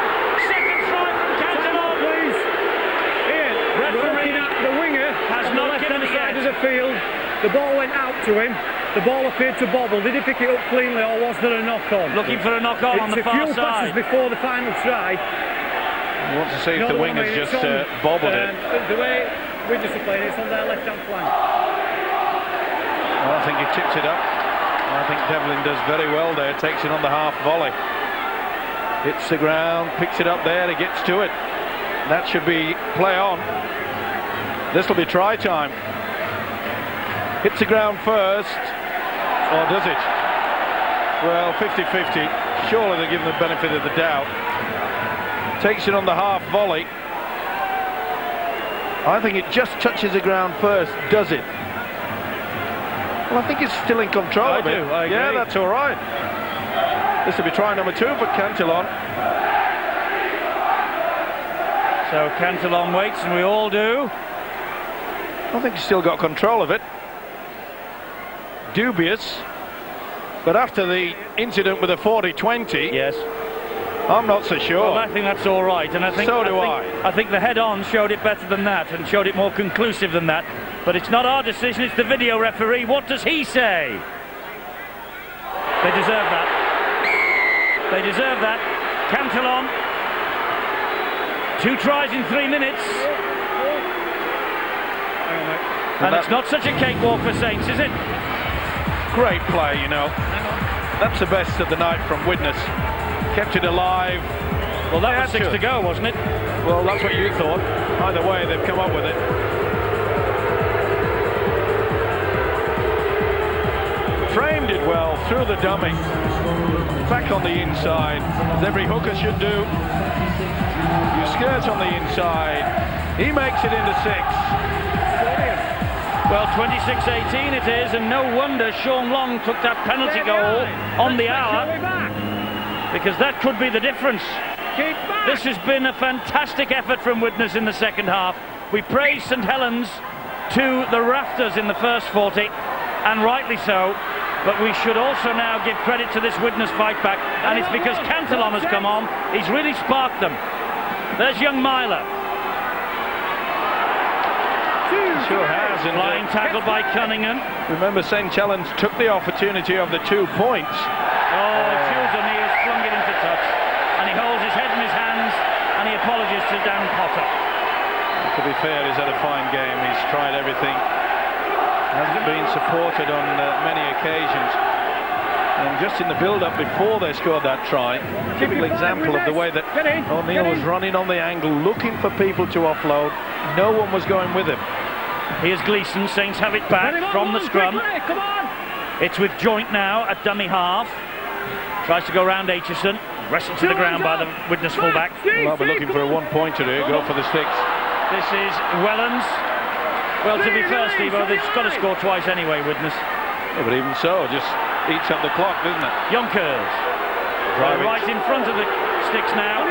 Second try from Cantillon. Please. Ian, referee, the winger has not given it yet. Of the field. The ball went out to him. The ball appeared to bobble. Did he pick it up cleanly, or was there a knock-on? Looking for a knock-on on the far side. It's a few passes before the final try. He wants to see if the winger's just bobbled it. The way Widnes are playing, it's on their left-hand flank. Well, I think he tips it up. I think Devlin does very well there. Takes it on the half volley. Hits the ground, picks it up there. He gets to it. That should be play on. This will be try time. Hits the ground first. Or does it? Well, 50-50. Surely they give him the benefit of the doubt. Takes it on the half volley. I think it just touches the ground first. Does it? Well, I think it's still in control of it. I agree. Yeah, that's all right. This will be try number 2 for Cantillon. So Cantillon waits, and we all do. I think he's still got control of it. Dubious. But after the incident with the 40-20, yes, I'm not so sure. Well, I think that's all right, and I think so do I. I think the head-on showed it better than that, and showed it more conclusive than that. But it's not our decision; it's the video referee. What does he say? They deserve that. They deserve that. Cantillon. 2 tries in 3 minutes. And it's not such a cakewalk for Saints, is it? Great play, you know. That's the best of the night from Widnes. Kept it alive. Well, that was 6 to go, wasn't it? Well, that's what you thought. Either way, they've come up with it. Framed it well through the dummy. Back on the inside, as every hooker should do. You skirt on the inside. He makes it into 6. Well, 26-18 it is, and no wonder Sean Long took that penalty goal on the hour, because that could be the difference. This has been a fantastic effort from Widnes in the second half. We praise St Helens to the rafters in the first 40, and rightly so. But we should also now give credit to this Widnes fight back, and it's because Cantillon has come on. He's really sparked them. There's young Myler. Sure has. And flying tackle by Cunningham. remember, St. Helens took the opportunity of the 2 points. Jules O'Neill's flung it into touch, and he holds his head in his hands, and he apologises to Dan Potter. To be fair, he's had a fine game. He's tried everything. Hasn't been supported on many occasions. And just in the build-up before they scored that try, typical example of the way that O'Neill was running on the angle, looking for people to offload. No one was going with him. Here's Gleeson. Saints have it back from the scrum. It's with Joint now at dummy half. Tries to go round Aitchison. Wrestled to the ground by the Widnes fullback. Well, we're looking for a one-pointer here. Go for the sticks. This is Wellens. Well, to be fair, Steve-O, they've got to score twice anyway, Widnes. Yeah, but even so, just eats up the clock, doesn't it? Yonkers. Right in front of the sticks now.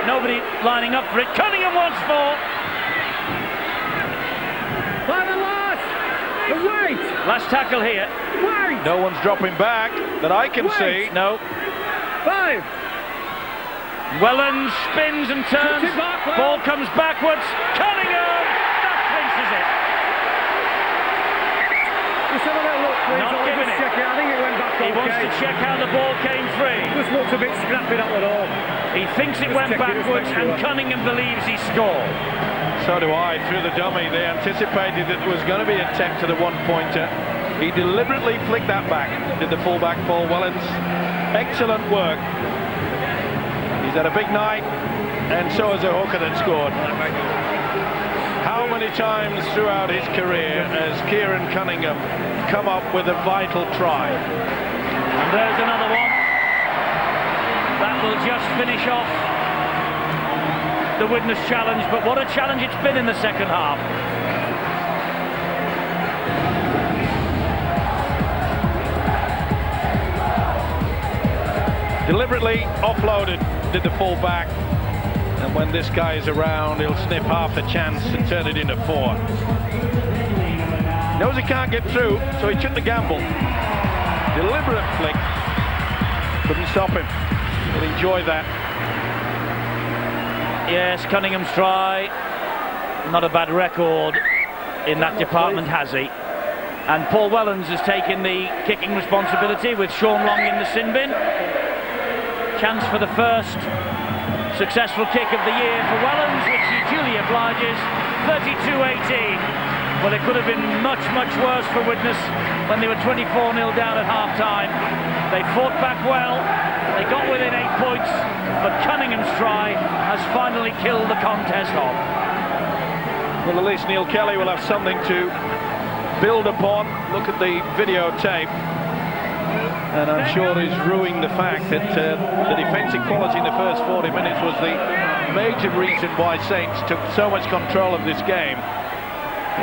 Nobody lining up for it. Cunningham wants for. Last tackle here. No one's dropping back that I can see. No. Wellens spins and turns. Ball comes backwards. Cunningham! That clinches it. Just have a little look, please. Not giving it. I think it went back. He wants to check how the ball came free. Just looks a bit scrappy, that one all. He thinks it went backwards, and Cunningham believes he scored. So do I. Through the dummy, they anticipated that there was going to be a tech to the one-pointer. He deliberately flicked that back, did the fullback Paul Wellens. Excellent work. He's had a big night, and so has a hooker that scored. How many times throughout his career has Kieran Cunningham come up with a vital try? And there's another one. That will just finish off the Widnes challenge, but what a challenge it's been in the second half. Deliberately offloaded, did the full back, and when this guy is around, he'll snip half the chance and turn it into 4. Knows he can't get through, so he took the gamble. Deliberate flick, couldn't stop him. But enjoy that. Yes, Cunningham's try, not a bad record in that department, has he? And Paul Wellens has taken the kicking responsibility with Sean Long in the sin bin. Chance for the first successful kick of the year for Wellens, which he duly obliges. 32-18. Well, it could have been much, much worse for Widnes when they were 24-0 down at half-time. They fought back well. They got within 8 points, but Cunningham's try has finally killed the contest off. Well, at least Neil Kelly will have something to build upon. Look at the videotape. And I'm sure he's ruining the fact that the defensive quality in the first 40 minutes was the major reason why Saints took so much control of this game.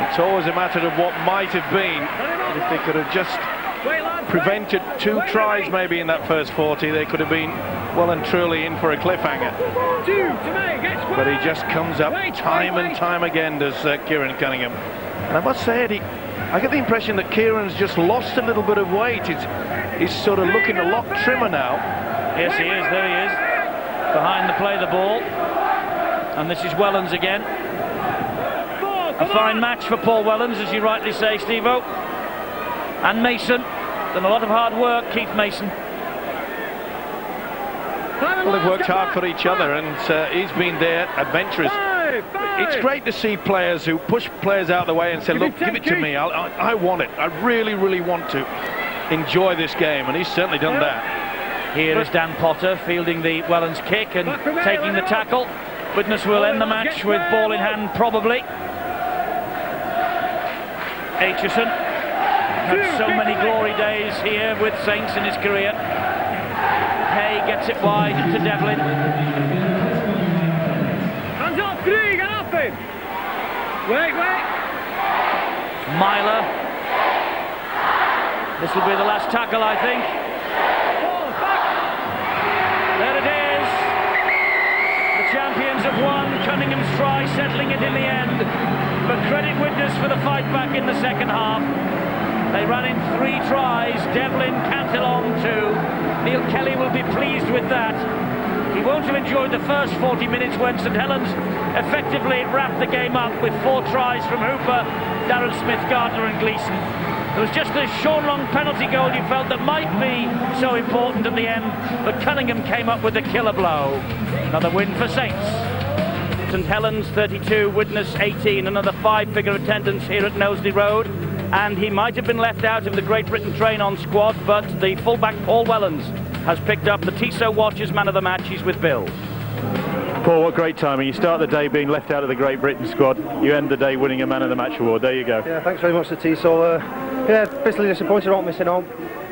It's always a matter of what might have been. If they could have just prevented 2 tries maybe in that first 40, they could have been well and truly in for a cliffhanger. But he just comes up time and time again, does Kieran Cunningham. And I must say, Eddie, I get the impression that Kieran's just lost a little bit of weight. He's sort of looking a lot trimmer now. Yes, he is. There he is. Behind the play, the ball. And this is Wellens again. A fine match for Paul Wellens, as you rightly say, Steve-O. And Mason. Done a lot of hard work, Keith Mason. Well, they've worked hard for each other, and he's been there, adventurous. It's great to see players who push players out of the way and say, look, give it to me, I want it. I really, really want to enjoy this game, and he's certainly done that. Here is Dan Potter fielding the Wellens kick and taking the tackle. Widnes will end the match with ball in hand, probably. Aitchison had so many glory days here with Saints in his career. Hay gets it wide to Devlin. Hands up, Green, get off him! Wait. Myler. This will be the last tackle, I think. There it is. The champions have won. Cunningham's try settling it in the end. But credit Widnes for the fight back in the second half. They ran in 3 tries. Devlin, Cantillon 2. Neil Kelly will be pleased with that. He won't have enjoyed the first 40 minutes when St Helens effectively wrapped the game up with 4 tries from Hooper, Darren Smith, Gardner and Gleeson. There was just the Sean Long penalty goal you felt that might be so important at the end, but Cunningham came up with a killer blow. Another win for Saints. St Helens 32, Widnes 18, another 5-figure attendance here at Knowsley Road. And he might have been left out of the Great Britain train-on squad, but the fullback Paul Wellens has picked up the Tissot Watches man of the match. He's with Bill. Paul, what great timing. You start the day being left out of the Great Britain squad, you end the day winning a man of the match award. There you go. Yeah, thanks very much to Tissot. Yeah, basically disappointed about missing out,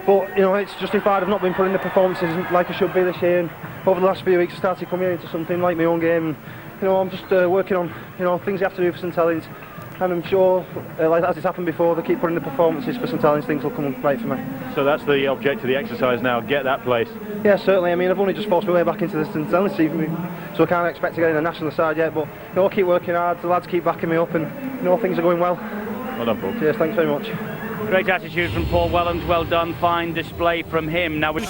but you know, it's justified. I've not been putting the performances like I should be this year, and over the last few weeks I started coming into something like my own game, and you know, I'm just working on, you know, things you have to do for St Helens. And I'm sure, like as it's happened before, they keep putting the performances for St Helens, things will come right for me. So that's the object of the exercise now, get that place. Yeah, certainly. I mean, I've only just forced my way back into the St Helens team, so I can't expect to get in the national side yet, but you know, I'll keep working hard, the lads keep backing me up, and you know, things are going well. Well done, Paul. Cheers, thanks very much. Great attitude from Paul Wellens, well done, fine display from him. Now